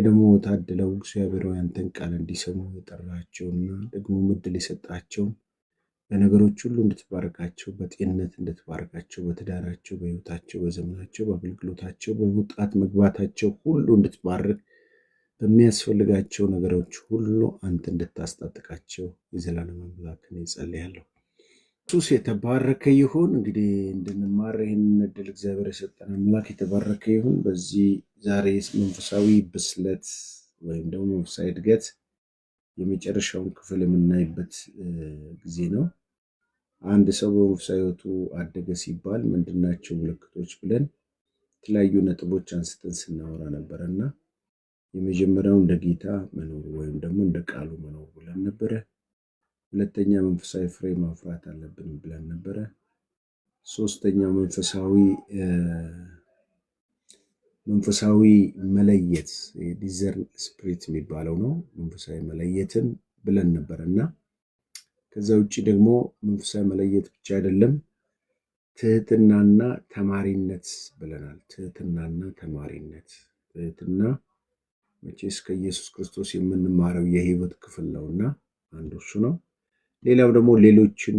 ደግሞ ታድለው እግዚአብሔር ያንተን ቃል እንዲሰሙ የጠራቸውና ደግሞ እድል የሰጣቸው በነገሮች ሁሉ እንድትባርካቸው፣ በጤንነት እንድትባርካቸው፣ በትዳራቸው፣ በሕይወታቸው፣ በዘመናቸው፣ በአገልግሎታቸው፣ በመውጣት መግባታቸው ሁሉ እንድትባርክ፣ በሚያስፈልጋቸው ነገሮች ሁሉ አንተ እንድታስታጥቃቸው የዘላለም አምላክ ነው ጸልያለሁ። ኢየሱስ የተባረከ ይሁን። እንግዲህ እንድንማር ይህንን እድል እግዚአብሔር የሰጠን አምላክ የተባረከ ይሁን። በዚህ ዛሬ መንፈሳዊ ብስለት ወይም ደግሞ መንፈሳዊ እድገት የመጨረሻውን ክፍል የምናይበት ጊዜ ነው። አንድ ሰው በመንፈሳዊ ሕይወቱ አደገ ሲባል ምንድናቸው ምልክቶች ብለን የተለያዩ ነጥቦች አንስተን ስናወራ ነበረ እና የመጀመሪያው እንደ ጌታ መኖር ወይም ደግሞ እንደ ቃሉ መኖር ብለን ነበረ። ሁለተኛ መንፈሳዊ ፍሬ ማፍራት አለብን ብለን ነበረ። ሶስተኛው መንፈሳዊ መለየት ዲዘርን ስፒሪት የሚባለው ነው። መንፈሳዊ መለየትን ብለን ነበር እና ከዛ ውጭ ደግሞ መንፈሳዊ መለየት ብቻ አይደለም፣ ትህትናና ተማሪነት ብለናል። ትህትናና ተማሪነት። ትህትና መቼስ ከኢየሱስ ክርስቶስ የምንማረው የህይወት ክፍል ነውና አንዱ እሱ ነው። ሌላው ደግሞ ሌሎችን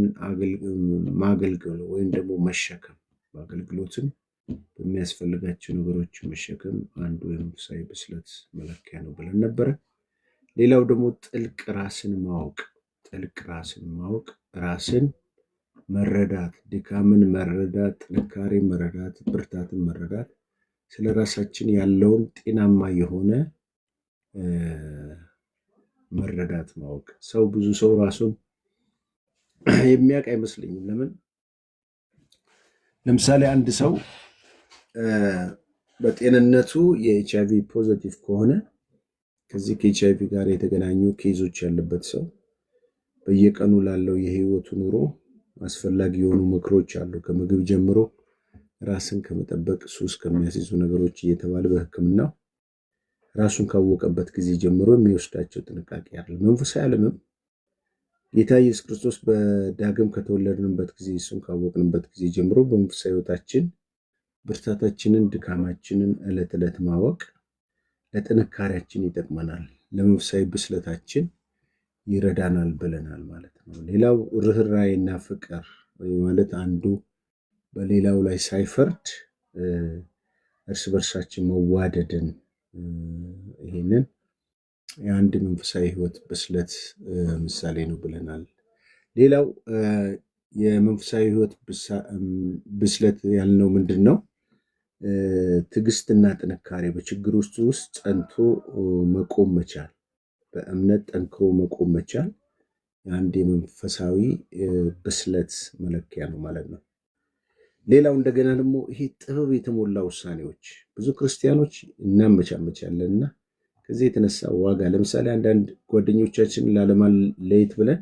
ማገልገል ወይም ደግሞ መሸከም፣ በአገልግሎትም በሚያስፈልጋቸው ነገሮች መሸከም አንዱ የመንፈሳዊ ብስለት መለኪያ ነው ብለን ነበረ። ሌላው ደግሞ ጥልቅ ራስን ማወቅ፣ ራስን መረዳት፣ ድካምን መረዳት፣ ጥንካሬን መረዳት፣ ብርታትን መረዳት፣ ስለ ራሳችን ያለውን ጤናማ የሆነ መረዳት ማወቅ። ብዙ ሰው ራሱን የሚያውቅ አይመስለኝም። ለምሳሌ አንድ ሰው በጤንነቱ የኤችአይቪ ፖዚቲቭ ከሆነ ከዚህ ከኤችአይቪ ጋር የተገናኙ ኬዞች ያለበት ሰው በየቀኑ ላለው የህይወቱ ኑሮ አስፈላጊ የሆኑ ምክሮች አሉ። ከምግብ ጀምሮ ራስን ከመጠበቅ ሱስ ከሚያስይዙ ነገሮች እየተባለ በሕክምናው ራሱን ካወቀበት ጊዜ ጀምሮ የሚወስዳቸው ጥንቃቄ አለ። መንፈሳዊ ዓለምም ጌታ ኢየሱስ ክርስቶስ በዳግም ከተወለድንበት ጊዜ እሱን ካወቅንበት ጊዜ ጀምሮ በመንፈሳዊ ሕይወታችን ብርታታችንን፣ ድካማችንን ዕለት ዕለት ማወቅ ለጥንካሬያችን ይጠቅመናል፣ ለመንፈሳዊ ብስለታችን ይረዳናል ብለናል ማለት ነው። ሌላው ርህራሄና ፍቅር ማለት አንዱ በሌላው ላይ ሳይፈርድ እርስ በርሳችን መዋደድን፣ ይሄንን የአንድ መንፈሳዊ ሕይወት ብስለት ምሳሌ ነው ብለናል። ሌላው የመንፈሳዊ ሕይወት ብስለት ያልነው ምንድን ነው? ትዕግስትና ጥንካሬ፣ በችግር ውስጥ ጸንቶ መቆም መቻል፣ በእምነት ጠንክሮ መቆም መቻል የአንድ የመንፈሳዊ ብስለት መለኪያ ነው ማለት ነው። ሌላው እንደገና ደግሞ ይሄ ጥበብ የተሞላ ውሳኔዎች፣ ብዙ ክርስቲያኖች እናመቻመቻለንና ከዚህ የተነሳ ዋጋ፣ ለምሳሌ አንዳንድ ጓደኞቻችንን ላለማለየት ብለን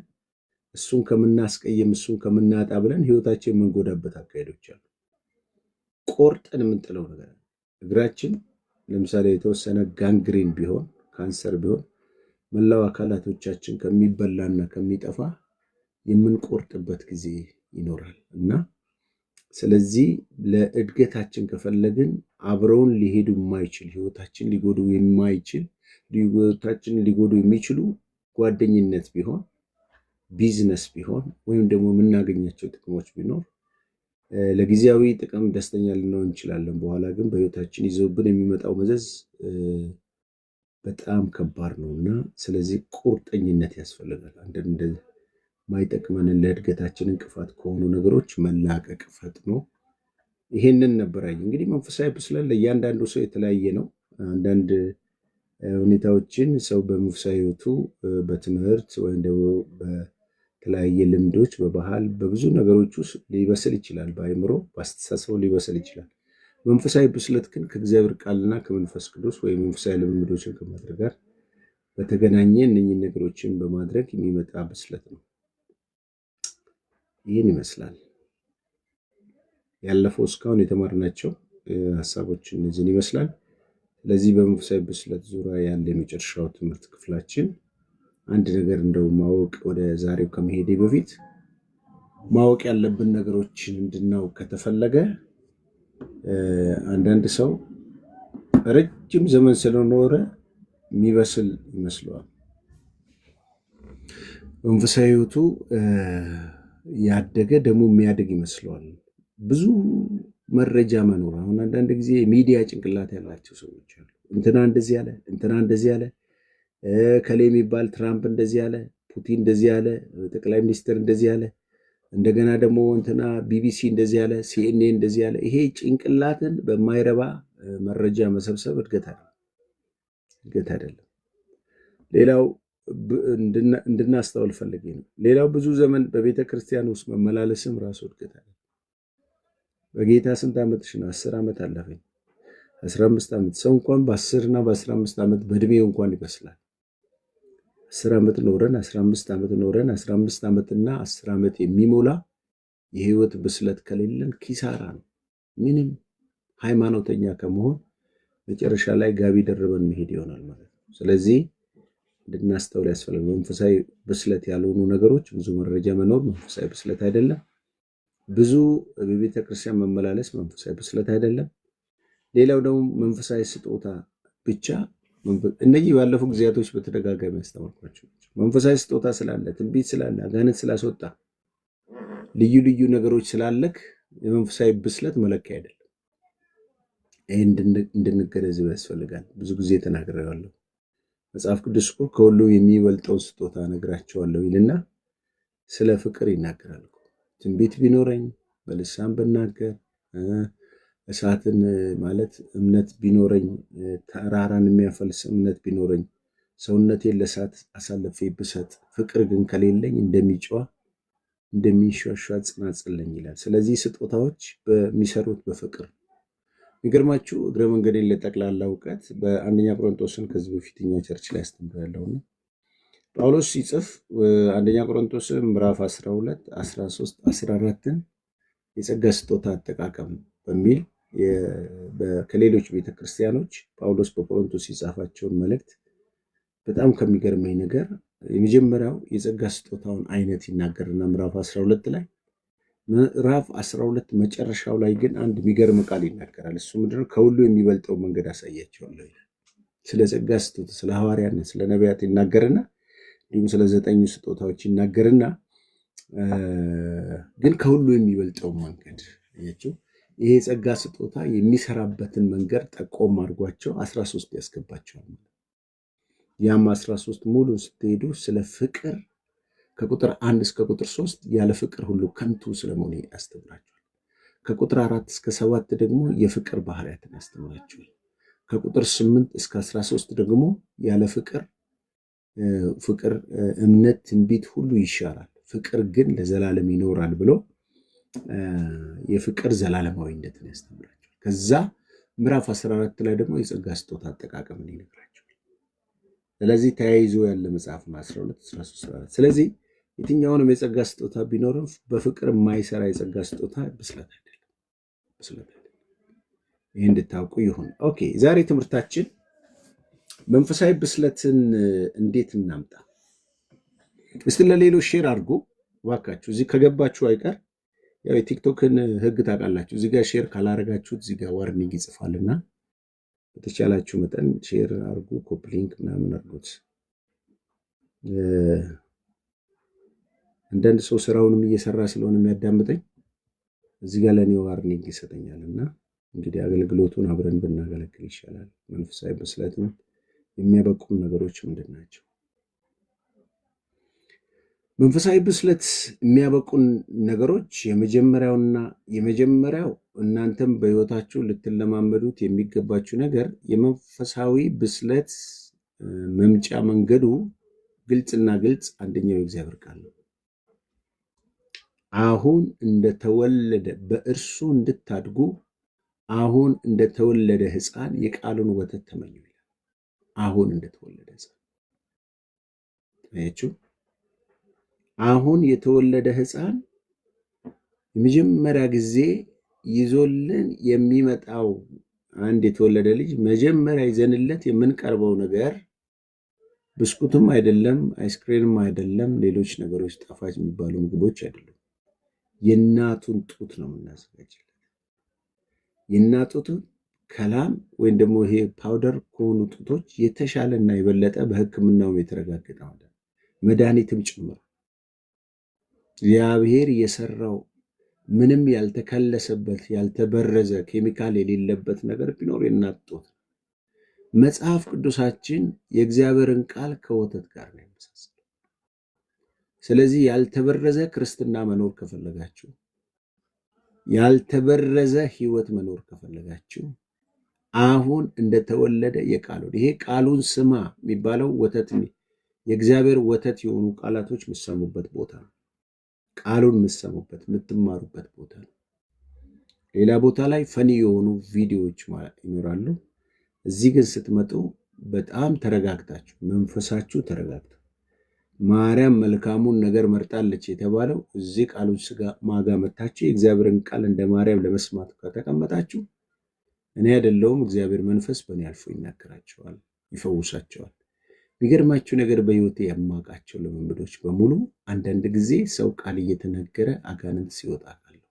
እሱን ከምናስቀየም እሱን ከምናጣ ብለን ህይወታችን የምንጎዳበት አካሄዶች አሉ። ቆርጠን የምንጥለው ነገር እግራችን ለምሳሌ የተወሰነ ጋንግሪን ቢሆን፣ ካንሰር ቢሆን መላው አካላቶቻችን ከሚበላና ከሚጠፋ የምንቆርጥበት ጊዜ ይኖራል እና ስለዚህ ለእድገታችን ከፈለግን አብረውን ሊሄዱ የማይችል ህይወታችን ሊጎዱ የሚችሉ ጓደኝነት ቢሆን፣ ቢዝነስ ቢሆን ወይም ደግሞ የምናገኛቸው ጥቅሞች ቢኖር ለጊዜያዊ ጥቅም ደስተኛ ልንሆን እንችላለን። በኋላ ግን በህይወታችን ይዘውብን የሚመጣው መዘዝ በጣም ከባድ ነው እና ስለዚህ ቁርጠኝነት ያስፈልጋል። አንዳንድ ማይጠቅመንን ለእድገታችን እንቅፋት ከሆኑ ነገሮች መላቀቅ ፈጥኖ ይሄንን ነበራኝ። እንግዲህ መንፈሳዊ ብስለት ለእያንዳንዱ ሰው የተለያየ ነው። አንዳንድ ሁኔታዎችን ሰው በመንፈሳዊ ህይወቱ በትምህርት ወይም ደግሞ በተለያየ ልምዶች፣ በባህል፣ በብዙ ነገሮች ውስጥ ሊበስል ይችላል። በአእምሮ በአስተሳሰቡ ሊበስል ይችላል። መንፈሳዊ ብስለት ግን ከእግዚአብሔር ቃልና ከመንፈስ ቅዱስ ወይም መንፈሳዊ ልምምዶችን ከማድረግ ጋር በተገናኘ እነኝህን ነገሮችን በማድረግ የሚመጣ ብስለት ነው። ይህን ይመስላል ያለፈው እስካሁን የተማርናቸው ሀሳቦች እነዚህን ይመስላል። ስለዚህ በመንፈሳዊ ብስለት ዙሪያ ያለ የመጨረሻው ትምህርት ክፍላችን አንድ ነገር እንደው ማወቅ ወደ ዛሬው ከመሄዴ በፊት ማወቅ ያለብን ነገሮችን እንድናውቅ ከተፈለገ አንዳንድ ሰው ረጅም ዘመን ስለኖረ የሚበስል ይመስለዋል። መንፈሳዊ ህይወቱ ያደገ ደግሞ የሚያድግ ይመስለዋል። ብዙ መረጃ መኖር። አሁን አንዳንድ ጊዜ ሚዲያ ጭንቅላት ያላቸው ሰዎች አሉ። እንትና እንደዚህ ያለ፣ እንትና እንደዚህ ያለ፣ ከሌ የሚባል ትራምፕ እንደዚህ ያለ፣ ፑቲን እንደዚህ ያለ፣ ጠቅላይ ሚኒስትር እንደዚህ ያለ፣ እንደገና ደግሞ እንትና ቢቢሲ እንደዚህ ያለ፣ ሲኤንኤን እንደዚህ ያለ። ይሄ ጭንቅላትን በማይረባ መረጃ መሰብሰብ እድገት አይደለም። ሌላው እንድናስተውል ፈልጌ ነው። ሌላው ብዙ ዘመን በቤተ ክርስቲያን ውስጥ መመላለስም ራሱ እድገት አይደለም። በጌታ ስንት ዓመትሽ ነው? 10 ዓመት አለፈኝ፣ 15 ዓመት። ሰው እንኳን በ10 እና በ15 ዓመት በእድሜው እንኳን ይበስላል። 10 ዓመት ኖረን 15 ዓመት ኖረን 15 ዓመትና 10 ዓመት የሚሞላ የህይወት ብስለት ከሌለን ኪሳራ ነው። ምንም ሃይማኖተኛ ከመሆን መጨረሻ ላይ ጋቢ ደርበን መሄድ ይሆናል ማለት ነው። ስለዚህ እንድናስተውል ያስፈልጋል። መንፈሳዊ ብስለት ያልሆኑ ነገሮች፣ ብዙ መረጃ መኖር መንፈሳዊ ብስለት አይደለም። ብዙ በቤተ ክርስቲያን መመላለስ መንፈሳዊ ብስለት አይደለም። ሌላው ደግሞ መንፈሳዊ ስጦታ ብቻ እነዚህ ባለፉ ጊዜያቶች በተደጋጋሚ ያስተማርኳቸው መንፈሳዊ ስጦታ ስላለ፣ ትንቢት ስላለ፣ አጋንንት ስላስወጣ፣ ልዩ ልዩ ነገሮች ስላለክ የመንፈሳዊ ብስለት መለኪያ አይደለም። ይህ እንድንገነዘብ ያስፈልጋል። ብዙ ጊዜ ተናግሬዋለሁ። መጽሐፍ ቅዱስ እኮ ከሁሉ የሚበልጠው ስጦታ ነግራቸዋለሁ ይልና ስለ ፍቅር ይናገራል። ትንቢት ቢኖረኝ፣ በልሳን ብናገር፣ እሳትን ማለት እምነት ቢኖረኝ፣ ተራራን የሚያፈልስ እምነት ቢኖረኝ፣ ሰውነቴን ለእሳት አሳልፌ ብሰጥ፣ ፍቅር ግን ከሌለኝ እንደሚንሿሿ ጽናጽል ነኝ ይላል። ስለዚህ ስጦታዎች በሚሰሩት በፍቅር። የሚገርማችሁ እግረ መንገዴን ለጠቅላላ እውቀት በአንደኛ ቆሮንቶስን ከዚህ በፊት እኛ ቸርች ላይ አስተምሬያለሁና ጳውሎስ ሲጽፍ አንደኛ ቆሮንቶስ ምዕራፍ 12 13 14ን የጸጋ ስጦታ አጠቃቀም በሚል ከሌሎች ቤተክርስቲያኖች ጳውሎስ በቆሮንቶስ የጻፋቸውን መልእክት በጣም ከሚገርመኝ ነገር የመጀመሪያው የጸጋ ስጦታውን አይነት ይናገርና ምዕራፍ 12 ላይ ምዕራፍ 12 መጨረሻው ላይ ግን አንድ የሚገርም ቃል ይናገራል። እሱ ምንድነው? ከሁሉ የሚበልጠው መንገድ አሳያቸዋለሁ ይላል። ስለ ጸጋ ስጦታ፣ ስለ ሐዋርያነት፣ ስለ ነቢያት ይናገርና እንዲሁም ስለ 9 ስጦታዎች ይናገርና ግን ከሁሉ የሚበልጠው መንገድ ያቸው ይሄ ጸጋ ስጦታ የሚሰራበትን መንገድ ጠቆም አድርጓቸው 13 ያስገባቸዋል። ያም 13 ሙሉ ስትሄዱ ስለ ፍቅር ከቁጥር 1 እስከ ቁጥር 3 ያለ ፍቅር ሁሉ ከንቱ ስለመሆኑ ያስተምራቸዋል። ከቁጥር 4 እስከ 7 ደግሞ የፍቅር ባህሪያትን ያስተምራቸዋል። ከቁጥር 8 እስከ 13 ደግሞ ያለ ፍቅር እምነት፣ ትንቢት ሁሉ ይሻራል፣ ፍቅር ግን ለዘላለም ይኖራል ብሎ የፍቅር ዘላለማዊነትን ያስተምራቸዋል። ከዛ ምዕራፍ 14 ላይ ደግሞ የጸጋ ስጦታ አጠቃቀምን ይነግራቸዋል። ስለዚህ ተያይዞ ያለ መጽሐፍ ነው 12 13 14። ስለዚህ የትኛውንም የጸጋ ስጦታ ቢኖርም በፍቅር የማይሰራ የጸጋ ስጦታ ብስለት አይደለም። ይህ እንድታውቁ ይሁን። ኦኬ፣ ዛሬ ትምህርታችን መንፈሳዊ ብስለትን እንዴት እናምጣ? እስቲ ለሌሎች ሼር አድርጎ እባካችሁ። እዚህ ከገባችሁ አይቀር ያው የቲክቶክን ህግ ታውቃላችሁ። እዚህ ጋር ሼር ካላረጋችሁት እዚህ ጋር ዋርኒንግ ይጽፋልና በተቻላችሁ መጠን ሼር አድርጉ፣ ኮፕሊንክ ምናምን አድርጉት። አንዳንድ ሰው ስራውንም እየሰራ ስለሆነ የሚያዳምጠኝ እዚህ ጋር ለኔ ዋርኒንግ ይሰጠኛልና እንግዲህ አገልግሎቱን አብረን ብናገለግል ይሻላል። መንፈሳዊ ብስለትም የሚያበቁን ነገሮች ምንድን ናቸው? መንፈሳዊ ብስለት የሚያበቁን ነገሮች የመጀመሪያው እናንተም በህይወታችሁ ልትለማመዱት የሚገባችሁ ነገር የመንፈሳዊ ብስለት መምጫ መንገዱ ግልጽና ግልጽ አንደኛው የእግዚአብሔር ቃል ነው። አሁን እንደተወለደ በእርሱ እንድታድጉ አሁን እንደተወለደ ሕፃን የቃሉን ወተት ተመኙ ይላል። አሁን እንደተወለደ ሕፃን አያችሁ። አሁን የተወለደ ሕፃን የመጀመሪያ ጊዜ ይዞልን የሚመጣው አንድ የተወለደ ልጅ መጀመሪያ ይዘንለት የምንቀርበው ነገር ብስኩትም አይደለም፣ አይስክሬምም አይደለም፣ ሌሎች ነገሮች ጣፋጭ የሚባሉ ምግቦች አይደሉም። የእናቱን ጡት ነው የምናዘጋጅለት። የእናቱን ከላም ወይም ደግሞ ይሄ ፓውደር ከሆኑ ጡቶች የተሻለና የበለጠ በሕክምናውም የተረጋገጠ መድኃኒትም ጭምር እግዚአብሔር የሰራው ምንም ያልተከለሰበት ያልተበረዘ ኬሚካል የሌለበት ነገር ቢኖር የእናት ጡት። መጽሐፍ ቅዱሳችን የእግዚአብሔርን ቃል ከወተት ጋር ነው የሚመሳሰለው። ስለዚህ ያልተበረዘ ክርስትና መኖር ከፈለጋችሁ፣ ያልተበረዘ ህይወት መኖር ከፈለጋችሁ አሁን እንደተወለደ የቃሉን ይሄ ቃሉን ስማ የሚባለው ወተት የእግዚአብሔር ወተት የሆኑ ቃላቶች የምትሰሙበት ቦታ ነው። ቃሉን የምትሰሙበት የምትማሩበት ቦታ ነው። ሌላ ቦታ ላይ ፈኒ የሆኑ ቪዲዮዎች ይኖራሉ። እዚህ ግን ስትመጡ በጣም ተረጋግታችሁ መንፈሳችሁ ተረጋግታ ማርያም መልካሙን ነገር መርጣለች የተባለው እዚህ ቃሉን ስጋ ማጋ መታችሁ የእግዚአብሔርን ቃል እንደ ማርያም ለመስማት ከተቀመጣችሁ እኔ አይደለሁም እግዚአብሔር መንፈስ በእኔ አልፎ ይናገራቸዋል፣ ይፈውሳቸዋል። የሚገርማችሁ ነገር በህይወቴ የማውቃቸው ልምምዶች በሙሉ አንዳንድ ጊዜ ሰው ቃል እየተነገረ አጋንንት ሲወጣ አውቃለሁ።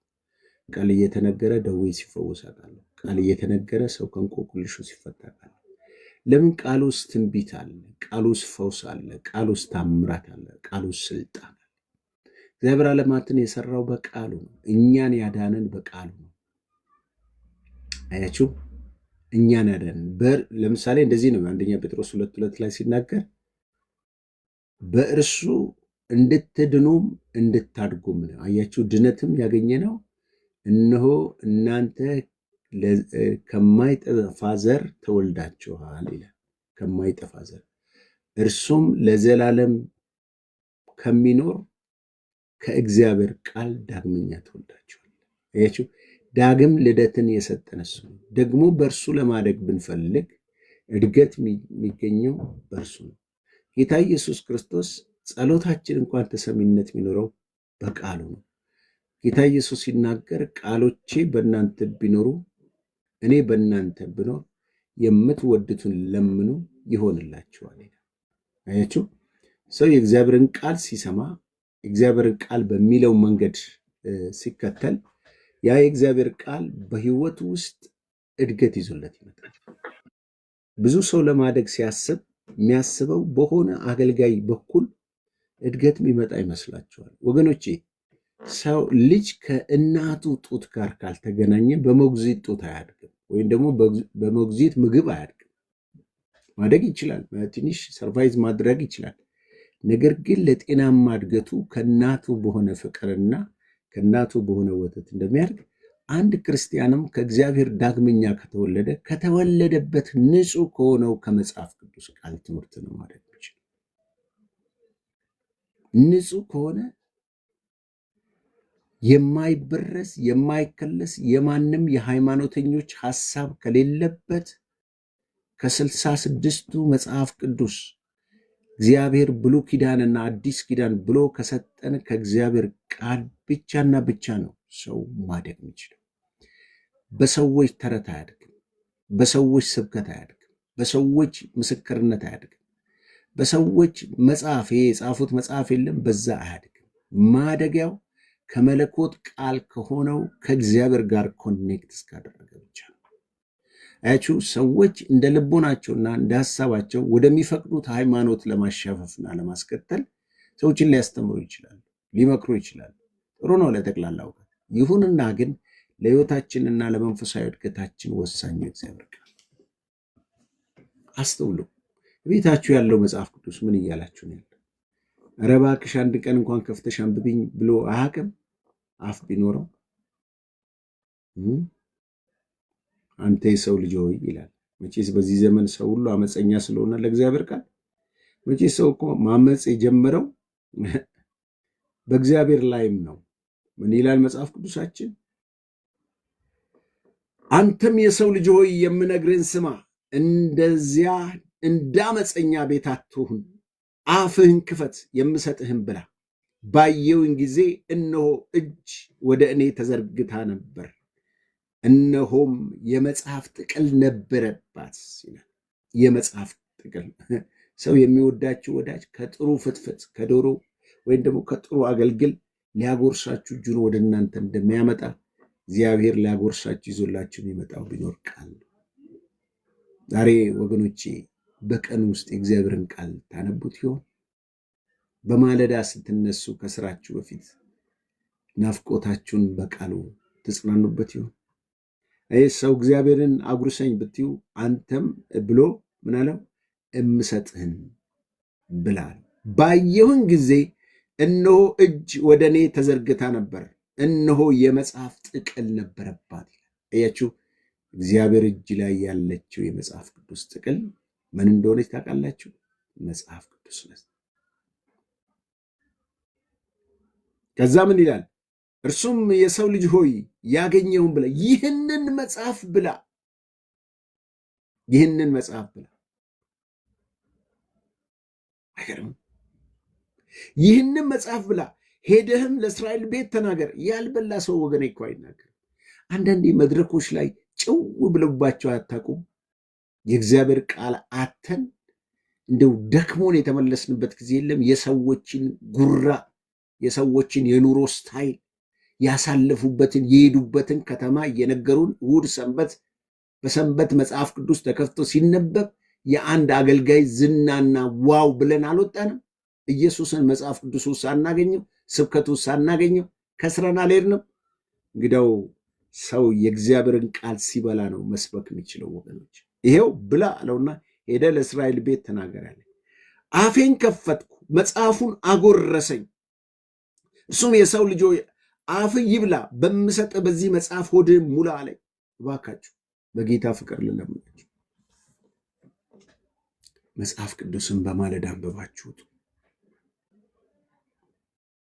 ቃል እየተነገረ ደዌ ሲፈወስ አውቃለሁ። ቃል እየተነገረ ሰው ከእንቆቅልሹ ሲፈታ አውቃለሁ። ለምን? ቃል ውስጥ ትንቢት አለ፣ ቃል ውስጥ ፈውስ አለ፣ ቃል ውስጥ ታምራት አለ፣ ቃል ውስጥ ስልጣን አለ። እግዚአብሔር ዓለማትን የሰራው በቃሉ ነው። እኛን ያዳነን በቃሉ ነው። አያችሁ፣ እኛን ያዳነን ለምሳሌ እንደዚህ ነው። አንደኛ ጴጥሮስ 2:2 ላይ ሲናገር በእርሱ እንድትድኑም እንድታድጉም ነው። አያችሁ፣ ድነትም ያገኘነው እነሆ እናንተ ከማይጠፋ ዘር ተወልዳችኋል ይላል። ከማይጠፋ ዘር እርሱም ለዘላለም ከሚኖር ከእግዚአብሔር ቃል ዳግመኛ ተወልዳችኋል። አያችሁ፣ ዳግም ልደትን የሰጠን እሱ ነው። ደግሞ በእርሱ ለማደግ ብንፈልግ እድገት የሚገኘው በእርሱ ነው። ጌታ ኢየሱስ ክርስቶስ ጸሎታችን እንኳን ተሰሚነት የሚኖረው በቃሉ ነው። ጌታ ኢየሱስ ሲናገር ቃሎቼ በእናንተ ቢኖሩ እኔ በእናንተ ብኖር የምትወዱትን ለምኑ ይሆንላችኋል። አያችሁ፣ ሰው የእግዚአብሔርን ቃል ሲሰማ የእግዚአብሔርን ቃል በሚለው መንገድ ሲከተል ያ የእግዚአብሔር ቃል በህይወቱ ውስጥ እድገት ይዞለት ይመጣል። ብዙ ሰው ለማደግ ሲያስብ የሚያስበው በሆነ አገልጋይ በኩል እድገት የሚመጣ ይመስላችኋል? ወገኖቼ፣ ሰው ልጅ ከእናቱ ጡት ጋር ካልተገናኘ በሞግዚት ጡት አያድግም፣ ወይም ደግሞ በሞግዚት ምግብ አያድግም። ማደግ ይችላል፣ ትንሽ ሰርቫይዝ ማድረግ ይችላል። ነገር ግን ለጤናማ እድገቱ ከእናቱ በሆነ ፍቅርና ከእናቱ በሆነ ወተት እንደሚያድግ አንድ ክርስቲያንም ከእግዚአብሔር ዳግመኛ ከተወለደ ከተወለደበት ንጹሕ ከሆነው ከመጽሐፍ ቅዱስ ቃል ትምህርት ነው ማድረግ ይችላል። ንጹሕ ከሆነ የማይበረስ የማይከለስ የማንም የሃይማኖተኞች ሐሳብ ከሌለበት ከ66ቱ መጽሐፍ ቅዱስ እግዚአብሔር ብሉይ ኪዳንና አዲስ ኪዳን ብሎ ከሰጠን ከእግዚአብሔር ቃል ብቻና ብቻ ነው ሰው ማደግ የሚችለው። በሰዎች ተረት አያድግም፣ በሰዎች ስብከት አያድግም፣ በሰዎች ምስክርነት አያድግም፣ በሰዎች መጽሐፍ የጻፉት መጽሐፍ የለም በዛ አያድግም። ማደጊያው ከመለኮት ቃል ከሆነው ከእግዚአብሔር ጋር ኮኔክት እስካደረገ ብቻ ነው። አያችሁ፣ ሰዎች እንደ ልቦናቸውና እንደ ሐሳባቸው ወደሚፈቅዱት ሃይማኖት ለማሻፈፍና ለማስከተል ሰዎችን ሊያስተምሩ ይችላሉ፣ ሊመክሩ ይችላሉ። ጥሩ ነው ለጠቅላላ እውቀት። ይሁንና ግን ለሕይወታችንና ለመንፈሳዊ እድገታችን ወሳኝ እግዚአብሔር ቃል። አስተውሉ። ቤታችሁ ያለው መጽሐፍ ቅዱስ ምን እያላችሁ ነው ያለው? ኧረ እባክሽ አንድ ቀን እንኳን ከፍተሽ አንብቢኝ ብሎ አያውቅም? አፍ ቢኖረው አንተ የሰው ልጅ ሆይ ይላል። መቼስ በዚህ ዘመን ሰው ሁሉ አመፀኛ ስለሆነ ለእግዚአብሔር ቃል መቼስ ሰው እኮ ማመፅ የጀመረው በእግዚአብሔር ላይም ነው። ምን ይላል መጽሐፍ ቅዱሳችን? አንተም የሰው ልጅ ሆይ የምነግርህን ስማ፣ እንደዚያ እንዳመፀኛ ቤት አትሁን፣ አፍህን ክፈት፣ የምሰጥህን ብላ። ባየውን ጊዜ እነሆ እጅ ወደ እኔ ተዘርግታ ነበር፣ እነሆም የመጽሐፍ ጥቅል ነበረባት ይላል። የመጽሐፍ ጥቅል። ሰው የሚወዳችሁ ወዳጅ ከጥሩ ፍትፍት ከዶሮ ወይም ደግሞ ከጥሩ አገልግል ሊያጎርሳችሁ እጁን ወደ እናንተ እንደሚያመጣ እግዚአብሔር ሊያጎርሳችሁ ይዞላችሁ የሚመጣው ቢኖር ቃል ነው። ዛሬ ወገኖቼ በቀን ውስጥ የእግዚአብሔርን ቃል ታነቡት ይሆን? በማለዳ ስትነሱ ከስራችሁ በፊት ናፍቆታችሁን በቃሉ ትጽናኑበት ይሆን? ሰው እግዚአብሔርን አጉርሰኝ ብትዩ አንተም ብሎ ምን አለው? እምሰጥህን ብላ። ባየሁን ጊዜ እነሆ እጅ ወደ እኔ ተዘርግታ ነበር፣ እነሆ የመጽሐፍ ጥቅል ነበረባት። እያችሁ እግዚአብሔር እጅ ላይ ያለችው የመጽሐፍ ቅዱስ ጥቅል ምን እንደሆነች ታውቃላችሁ? መጽሐፍ ቅዱስ ነው። ከዛ ምን ይላል? እርሱም የሰው ልጅ ሆይ ያገኘውን ብላ፣ ይህንን መጽሐፍ ብላ፣ ይህንን መጽሐፍ ብላ። አይገርም? ይህንን መጽሐፍ ብላ፣ ሄደህም ለእስራኤል ቤት ተናገር። ያልበላ ሰው ወገኔ እኮ አይናገር። አንዳንዴ መድረኮች ላይ ጭው ብለባቸው አታውቁም? የእግዚአብሔር ቃል አተን እንደው ደክሞን የተመለስንበት ጊዜ የለም። የሰዎችን ጉራ፣ የሰዎችን የኑሮ ስታይል፣ ያሳለፉበትን የሄዱበትን ከተማ እየነገሩን እሑድ ሰንበት በሰንበት መጽሐፍ ቅዱስ ተከፍቶ ሲነበብ የአንድ አገልጋይ ዝናና ዋው ብለን አልወጣንም። ኢየሱስን መጽሐፍ ቅዱስ ውስጥ ሳናገኘው፣ ስብከቱ ውስጥ ሳናገኘው ከስረን አልሄድንም። እንግዲያው ሰው የእግዚአብሔርን ቃል ሲበላ ነው መስበክ የሚችለው ወገኖች። ይሄው ብላ አለውና ሄደ ለእስራኤል ቤት ተናገር አለ። አፌን ከፈትኩ፣ መጽሐፉን አጎረሰኝ። እርሱም የሰው ልጅ አፍ ይብላ፣ በምሰጥ በዚህ መጽሐፍ ሆድህን ሙላ አለኝ። እባካችሁ በጌታ ፍቅር ልለምናችሁ፣ መጽሐፍ ቅዱስን በማለዳ አንብባችሁት።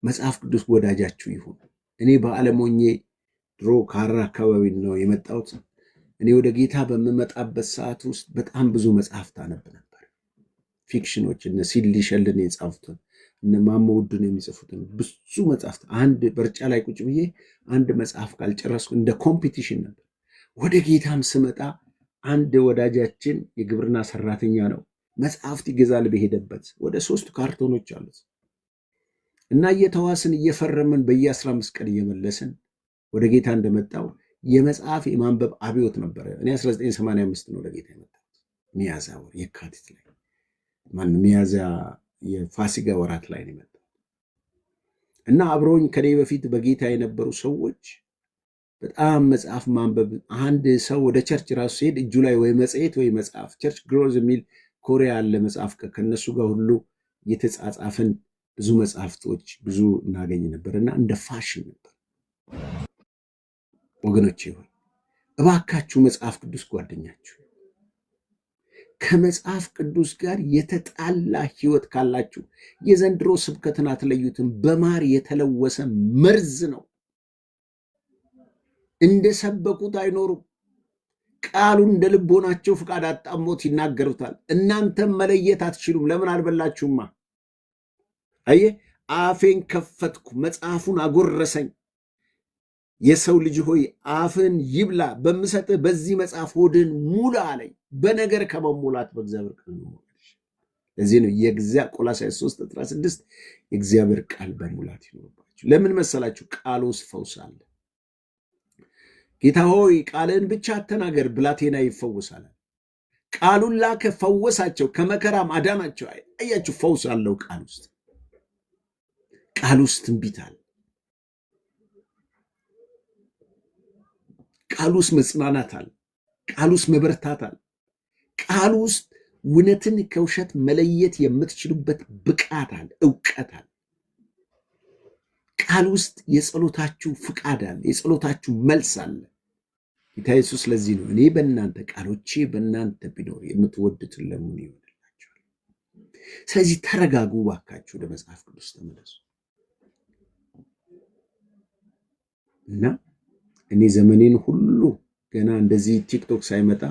መጽሐፍ ቅዱስ ወዳጃችሁ ይሁን። እኔ በዓለም ሆኜ ድሮ ካራ አካባቢ ነው የመጣሁት። እኔ ወደ ጌታ በምመጣበት ሰዓት ውስጥ በጣም ብዙ መጽሐፍት አነብ ነበር። ፊክሽኖች፣ እነ ሲድሊ ሸልን የጻፉትን፣ እነ ማሞ ውዱን የሚጽፉትን ብዙ መጽሐፍት። አንድ በርጫ ላይ ቁጭ ብዬ አንድ መጽሐፍ ካልጨረስኩ እንደ ኮምፒቲሽን ነበር። ወደ ጌታም ስመጣ አንድ ወዳጃችን የግብርና ሰራተኛ ነው፣ መጽሐፍት ይገዛል በሄደበት። ወደ 3 ካርቶኖች አሉት እና እየተዋስን እየፈረምን በየ15 ቀን እየመለስን ወደ ጌታ እንደመጣው የመጽሐፍ የማንበብ አብዮት ነበረ። እኔ 1985 ነው ወደ ጌታ የመጣሁት። ሚያዝያ ወር የካቲት ላይ ሚያዝያ የፋሲጋ ወራት ላይ ነው የመጣሁት እና አብረውኝ ከኔ በፊት በጌታ የነበሩ ሰዎች በጣም መጽሐፍ ማንበብ። አንድ ሰው ወደ ቸርች ራሱ ሲሄድ እጁ ላይ ወይ መጽሔት ወይ መጽሐፍ፣ ቸርች ግሮዝ የሚል ኮሪያ ያለ መጽሐፍ ከነሱ ጋር ሁሉ እየተጻጻፍን ብዙ መጽሐፍቶች ብዙ እናገኝ ነበር እና እንደ ፋሽን ነበር። ወገኖቼ ሆይ እባካችሁ መጽሐፍ ቅዱስ ጓደኛችሁ። ከመጽሐፍ ቅዱስ ጋር የተጣላ ህይወት ካላችሁ የዘንድሮ ስብከትን አትለዩትም። በማር የተለወሰ መርዝ ነው። እንደሰበኩት አይኖሩም። ቃሉን እንደ ልቦናቸው ፍቃድ አጣሞት ይናገሩታል። እናንተም መለየት አትችሉም። ለምን አልበላችሁማ? አየ አፌን ከፈትኩ፣ መጽሐፉን አጎረሰኝ። የሰው ልጅ ሆይ አፍን ይብላ፣ በምሰጥህ በዚህ መጽሐፍ ሆድን ሙላ አለኝ። በነገር ከመሙላት በእግዚአብሔር ቃል ነው። ለዚህ ነው ቆላስይስ 3:16 የእግዚአብሔር ቃል በሙላት ይኖርባችሁ። ለምን መሰላችሁ? ቃሉ ውስጥ ፈውስ አለ። ጌታ ሆይ ቃልን ብቻ አተናገር፣ ብላቴና ይፈወሳል። ቃሉን ላከ፣ ፈወሳቸው፣ ከመከራም አዳናቸው። አያችሁ፣ ፈውስ አለው ቃል ውስጥ። ቃል ውስጥ ትንቢት አለ። ቃል ውስጥ መጽናናት አለ። ቃል ውስጥ መበርታት አለ። ቃል ውስጥ እውነትን ከውሸት መለየት የምትችሉበት ብቃት አለ፣ እውቀት አለ። ቃል ውስጥ የጸሎታችሁ ፍቃድ አለ፣ የጸሎታችሁ መልስ አለ። ጌታ ኢየሱስ ለዚህ ነው እኔ በእናንተ ቃሎቼ በእናንተ ቢኖር የምትወዱትን ለምኑ ይሆንላችኋል። ስለዚህ ተረጋጉ ባካችሁ፣ ወደ መጽሐፍ ቅዱስ ተመለሱ እና እኔ ዘመኔን ሁሉ ገና እንደዚህ ቲክቶክ ሳይመጣ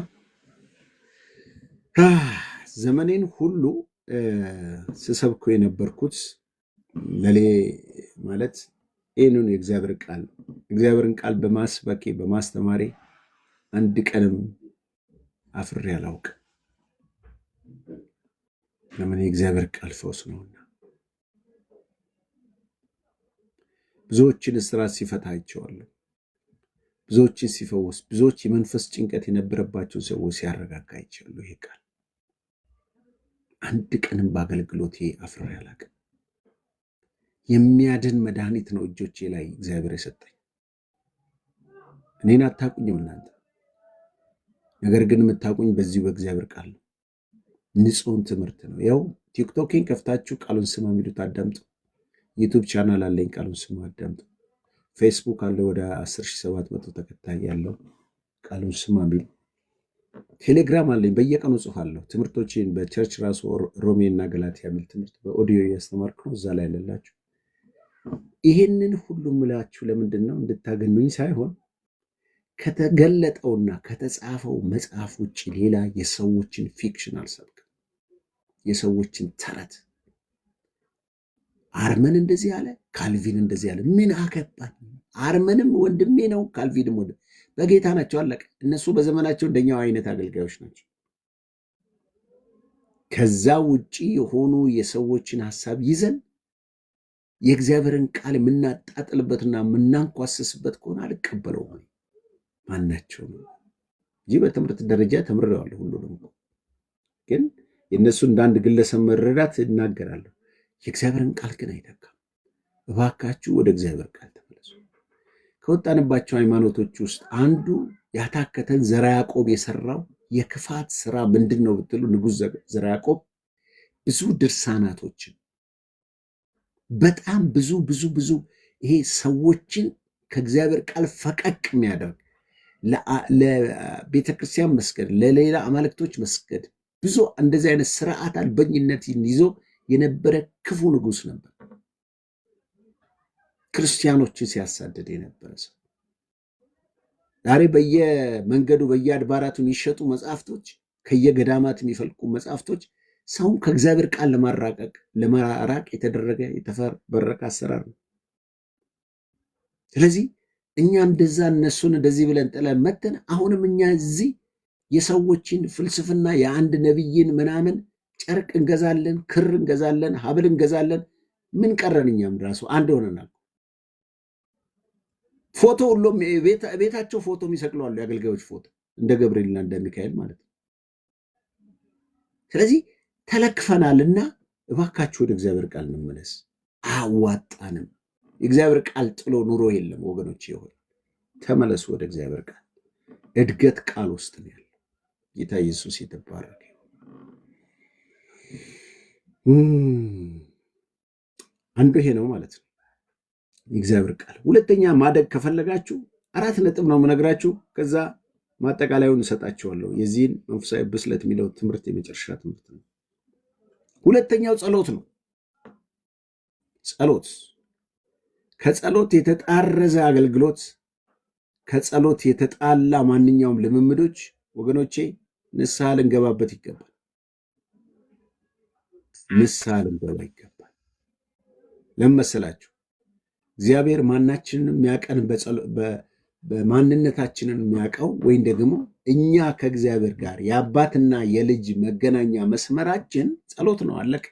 ዘመኔን ሁሉ ስሰብኮ የነበርኩት ለሌ ማለት ይህንን የእግዚአብሔርን ቃል በማስበኬ በማስተማሬ አንድ ቀንም አፍሬ አላውቅም። ለምን? የእግዚአብሔር ቃል ፈውስ ነውና። ብዙዎችን እስራት ሲፈታ አይቼዋለሁ። ብዙዎችን ሲፈውስ፣ ብዙዎች የመንፈስ ጭንቀት የነበረባቸው ሰዎች ሲያረጋጋ አይቼዋለሁ። ይሄ ቃል አንድ ቀንም በአገልግሎቴ አፍሬ አላውቅም። የሚያድን መድኃኒት ነው እጆቼ ላይ እግዚአብሔር የሰጠኝ። እኔን አታውቁኝም እናንተ፣ ነገር ግን የምታውቁኝ በዚሁ በእግዚአብሔር ቃል ነው። ንጹሕን ትምህርት ነው። ያው ቲክቶኬን ከፍታችሁ ቃሉን ስማ የሚሉት አዳምጡ። ዩቱብ ቻናል አለኝ፣ ቃሉን ስማ አዳምጡ። ፌስቡክ አለ፣ ወደ 10,700 ተከታይ ያለው ቃሉን ስማ የሚል። ቴሌግራም አለኝ፣ በየቀኑ ጽፋለሁ ትምህርቶችን በቸርች ራሱ ሮሜ እና ገላትያ የሚል ትምህርት በኦዲዮ እያስተማርኩ ነው። እዛ ላይ ያለላችሁ ይሄንን ሁሉ ምላችሁ ለምንድን ነው? እንድታገኙኝ ሳይሆን ከተገለጠውና ከተጻፈው መጽሐፍ ውጭ ሌላ የሰዎችን ፊክሽን አልሰብክም። የሰዎችን ተረት አርመን እንደዚህ አለ፣ ካልቪን እንደዚህ አለ። ምን አገባኝ? አርመንም ወንድሜ ነው፣ ካልቪንም በጌታ ናቸው፣ አለቀ። እነሱ በዘመናቸው እንደኛው አይነት አገልጋዮች ናቸው። ከዛ ውጪ የሆኑ የሰዎችን ሐሳብ ይዘን የእግዚአብሔርን ቃል የምናጣጥልበትና የምናንኳስስበት ከሆነ አልቀበለውም። ማናቸው ነው እንጂ በትምህርት ደረጃ ተምሬዋለሁ ሁሉንም። ግን የእነሱ እንደ አንድ ግለሰብ መረዳት እናገራለሁ። የእግዚአብሔርን ቃል ግን አይተካም። እባካችሁ ወደ እግዚአብሔር ቃል ተመለሱ። ከወጣንባቸው ሃይማኖቶች ውስጥ አንዱ ያታከተን ዘርዓ ያዕቆብ የሰራው የክፋት ስራ ምንድን ነው ብትሉ፣ ንጉሥ ዘርዓ ያዕቆብ ብዙ ድርሳናቶችን በጣም ብዙ ይሄ ሰዎችን ከእግዚአብሔር ቃል ፈቀቅ የሚያደርግ ለቤተክርስቲያን መስገድ፣ ለሌላ አማልክቶች መስገድ፣ ብዙ እንደዚህ አይነት ስርዓት አልበኝነትን ይዞ የነበረ ክፉ ንጉሥ ነበር። ክርስቲያኖችን ሲያሳድድ የነበረ ሰው። ዛሬ በየመንገዱ በየአድባራቱ የሚሸጡ መጽሐፍቶች፣ ከየገዳማት የሚፈልቁ መጽሐፍቶች ሰውን ከእግዚአብሔር ቃል ለማራቅ የተደረገ የተፈበረከ አሰራር ነው። ስለዚህ እኛ እንደዛ እነሱን እንደዚህ ብለን ጥለን መተን አሁንም እኛ እዚህ የሰዎችን ፍልስፍና የአንድ ነቢይን ምናምን ጨርቅ እንገዛለን፣ ክር እንገዛለን፣ ሀብል እንገዛለን። ምን ቀረን? እኛም ራሱ አንድ ሆነናል። ፎቶ ሁሉም ቤታቸው ፎቶ የሚሰቅለዋሉ፣ የአገልጋዮች ፎቶ እንደ ገብርኤልና እንደ ሚካኤል ማለት ነው። ስለዚህ ተለክፈናልና እባካችሁ ወደ እግዚአብሔር ቃል እንመለስ። አዋጣንም። የእግዚአብሔር ቃል ጥሎ ኑሮ የለም ወገኖች። ይሆን ተመለሱ ወደ እግዚአብሔር ቃል። እድገት ቃል ውስጥ ነው ያለው። ጌታ ኢየሱስ የተባረከ። አንዱ ይሄ ነው ማለት ነው የእግዚአብሔር ቃል። ሁለተኛ ማደግ ከፈለጋችሁ 4 ነጥብ ነው የምነግራችሁ። ከዛ ማጠቃለያውን እሰጣችኋለሁ። የዚህን መንፈሳዊ ብስለት የሚለው ትምህርት የመጨረሻ ትምህርት ነው። ሁለተኛው ጸሎት ነው። ጸሎት፣ ከጸሎት የተጣረዘ አገልግሎት፣ ከጸሎት የተጣላ ማንኛውም ልምምዶች ወገኖቼ ንስሐ ልንገባበት ይገባል። ንስሐ ልንገባ ይገባል። ለምን መሰላችሁ? እግዚአብሔር ማናችንን የሚያቀን በማንነታችንን የሚያውቀው ወይም ደግሞ እኛ ከእግዚአብሔር ጋር የአባትና የልጅ መገናኛ መስመራችን ጸሎት ነው። አለቀ።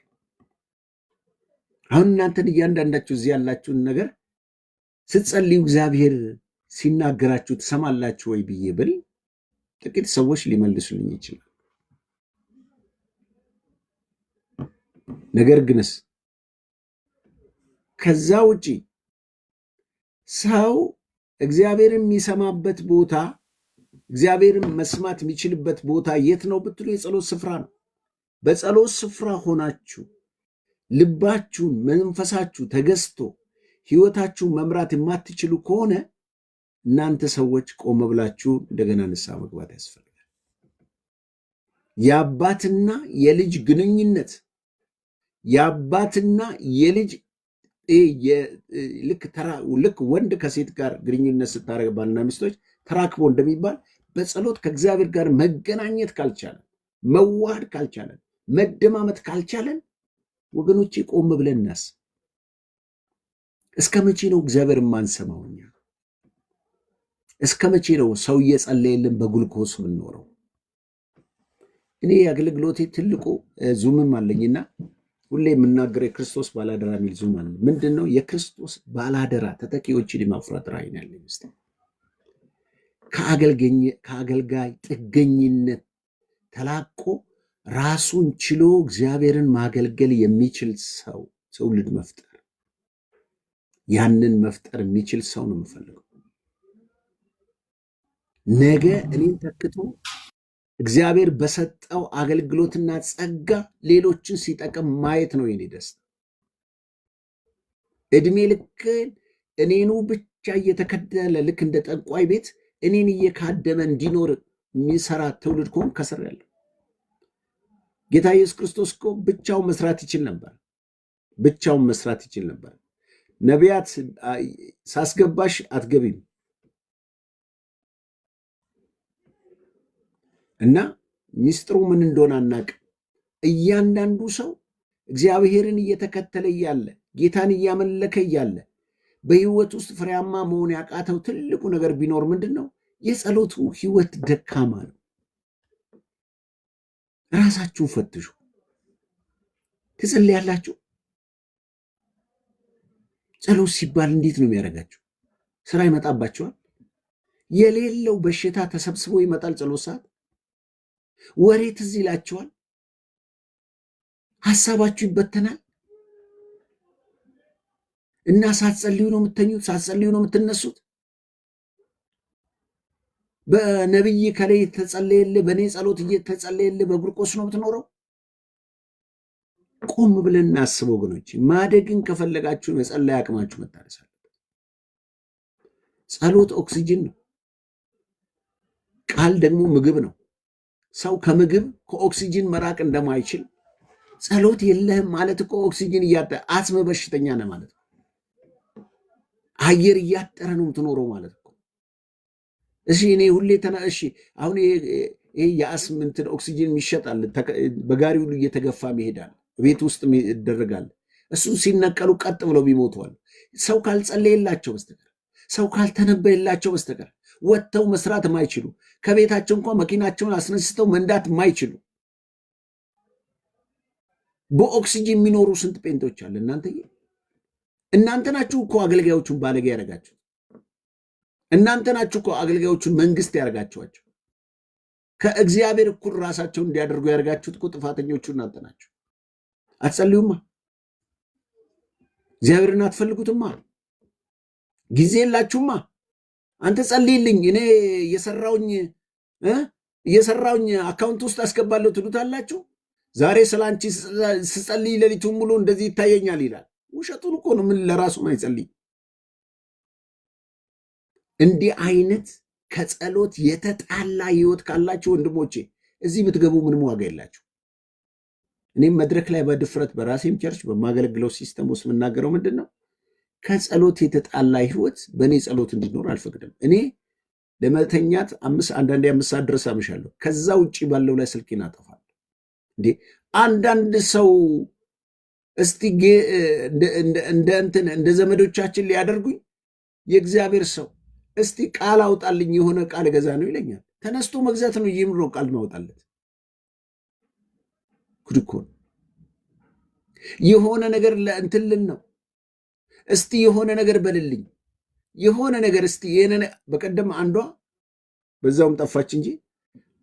አሁን እናንተን እያንዳንዳችሁ እዚህ ያላችሁን ነገር ስትጸልዩ እግዚአብሔር ሲናገራችሁ ትሰማላችሁ ወይ ብዬ ብል ጥቂት ሰዎች ሊመልሱልኝ ይችላል። ነገር ግንስ ከዛ ውጪ ሰው እግዚአብሔር የሚሰማበት ቦታ እግዚአብሔርን መስማት የሚችልበት ቦታ የት ነው ብትሉ የጸሎት ስፍራ ነው። በጸሎት ስፍራ ሆናችሁ ልባችሁን መንፈሳችሁ ተገዝቶ ህይወታችሁን መምራት የማትችሉ ከሆነ እናንተ ሰዎች ቆም ብላችሁ እንደገና ንስሐ መግባት ያስፈልጋል። የአባትና የልጅ ግንኙነት የአባትና የልጅ ልክ ወንድ ከሴት ጋር ግንኙነት ስታደርግ ባልና ሚስቶች ተራክቦ እንደሚባል በጸሎት ከእግዚአብሔር ጋር መገናኘት ካልቻለን፣ መዋሃድ ካልቻለን፣ መደማመጥ ካልቻለን ወገኖቼ ቆም ብለን እናስብ። እስከ መቼ ነው እግዚአብሔር የማንሰማው? እኛ እስከ መቼ ነው ሰው እየጸለየልን በጉልኮስ የምንኖረው? እኔ የአገልግሎቴ ትልቁ ዙምም አለኝና ሁሌ የምናገረው የክርስቶስ ባላደራ የሚል ዙም አለ። ምንድን ነው? የክርስቶስ ባላደራ ተተኪዎችን የማፍራት ራዕይ ነው ያለኝ። ስ ከአገልጋይ ጥገኝነት ተላቆ ራሱን ችሎ እግዚአብሔርን ማገልገል የሚችል ሰው ትውልድ መፍጠር፣ ያንን መፍጠር የሚችል ሰው ነው የምፈልገው። ነገ እኔን ተክቶ እግዚአብሔር በሰጠው አገልግሎትና ጸጋ ሌሎችን ሲጠቅም ማየት ነው የኔ ደስታ። እድሜ ልክን እኔኑ ብቻ እየተከደለ ልክ እንደ ጠንቋይ ቤት እኔን እየካደመ እንዲኖር የሚሰራ ትውልድ ከሆን ከስር ያለ ጌታ ኢየሱስ ክርስቶስ እኮ ብቻውን መስራት ይችል ነበር። ብቻውን መስራት ይችል ነበር። ነቢያት ሳስገባሽ አትገቢም እና ሚስጥሩ ምን እንደሆነ አናውቅም። እያንዳንዱ ሰው እግዚአብሔርን እየተከተለ እያለ ጌታን እያመለከ እያለ በህይወት ውስጥ ፍሬያማ መሆን ያቃተው ትልቁ ነገር ቢኖር ምንድን ነው? የጸሎቱ ህይወት ደካማ ነው። ራሳችሁን ፈትሹ። ትጸልያላችሁ? ጸሎት ሲባል እንዴት ነው የሚያደርጋችሁ? ስራ ይመጣባችኋል። የሌለው በሽታ ተሰብስቦ ይመጣል። ጸሎት ሰዓት ወሬ ትዝ ይላችኋል። ሐሳባችሁ ይበተናል እና ሳትጸልዩ ነው የምትተኙት፣ ሳትጸልዩ ነው የምትነሱት። በነብይ ከላይ ተጸለየልህ፣ በእኔ ጸሎት እየተጸለየልህ በጉርቆስ ነው የምትኖረው። ቆም ብለን እናስብ ወገኖች። ማደግን ከፈለጋችሁ መጸለይ አቅማችሁ መታደስ አለበት። ጸሎት ኦክሲጅን ነው። ቃል ደግሞ ምግብ ነው። ሰው ከምግብ ከኦክሲጅን መራቅ እንደማይችል ጸሎት የለህም ማለት እኮ ኦክሲጅን አስም በሽተኛ ነህ ማለት ነው። አየር እያጠረ ነው የምትኖረው ማለት ነው። እሺ እኔ ሁሌ እሺ አሁን ይሄ የአስም እንትን ኦክሲጅን ይሸጣል፣ በጋሪ ሁሉ እየተገፋ ይሄዳል፣ ቤት ውስጥ ይደረጋል። እሱ ሲነቀሉ ቀጥ ብለው ቢሞተዋል። ሰው ካልጸለየላቸው በስተቀር ሰው ካልተነበየላቸው በስተቀር ወጥተው መስራት የማይችሉ ከቤታቸው እንኳን መኪናቸውን አስነስተው መንዳት የማይችሉ በኦክሲጅን የሚኖሩ ስንት ጴንቶች አለ። እናንተ ናችሁ እኮ አገልጋዮቹን ባለጌ ያደረጋችሁ። እናንተ ናችሁ እኮ አገልጋዮቹን መንግስት ያደረጋችኋቸው። ከእግዚአብሔር እኩል ራሳቸውን እንዲያደርጉ ያደረጋችሁት እኮ ጥፋተኞቹ እናንተ ናችሁ። አትጸልዩማ፣ እግዚአብሔርን አትፈልጉትማ፣ ጊዜ የላችሁማ። አንተ ጸልይልኝ እኔ እየሰራውኝ አካውንት ውስጥ አስገባለሁ ትሉታላችሁ። ዛሬ ስለ አንቺ ስጸልይ ሌሊቱን ሙሉ እንደዚህ ይታየኛል ይላል። ውሸቱን እኮ ነው። ምን ለራሱ አይጸልይ። እንዲህ አይነት ከጸሎት የተጣላ ህይወት ካላችሁ ወንድሞቼ እዚህ ብትገቡ ምንም ዋጋ የላችሁ። እኔም መድረክ ላይ በድፍረት በራሴም ቸርች በማገለግለው ሲስተም ውስጥ የምናገረው ምንድን ነው? ከጸሎት የተጣላ ህይወት በእኔ ጸሎት እንዲኖር አልፈቅድም። እኔ ለመተኛት አንዳንዴ 5 ሰዓት ድረስ አመሻለሁ። ከዛ ውጭ ባለው ላይ ስልኬን አጠፋለሁ። እንዴ አንዳንድ ሰው እስቲ እንደ ዘመዶቻችን ሊያደርጉኝ የእግዚአብሔር ሰው እስቲ ቃል አውጣልኝ የሆነ ቃል ገዛ ነው ይለኛል። ተነስቶ መግዛት ነው ይምሮ ቃል ማውጣለት ጉድ እኮ ነው። የሆነ ነገር ለእንትልን ነው እስቲ የሆነ ነገር በልልኝ የሆነ ነገር እስቲ በቀደም አንዷ በዛውም ጠፋች እንጂ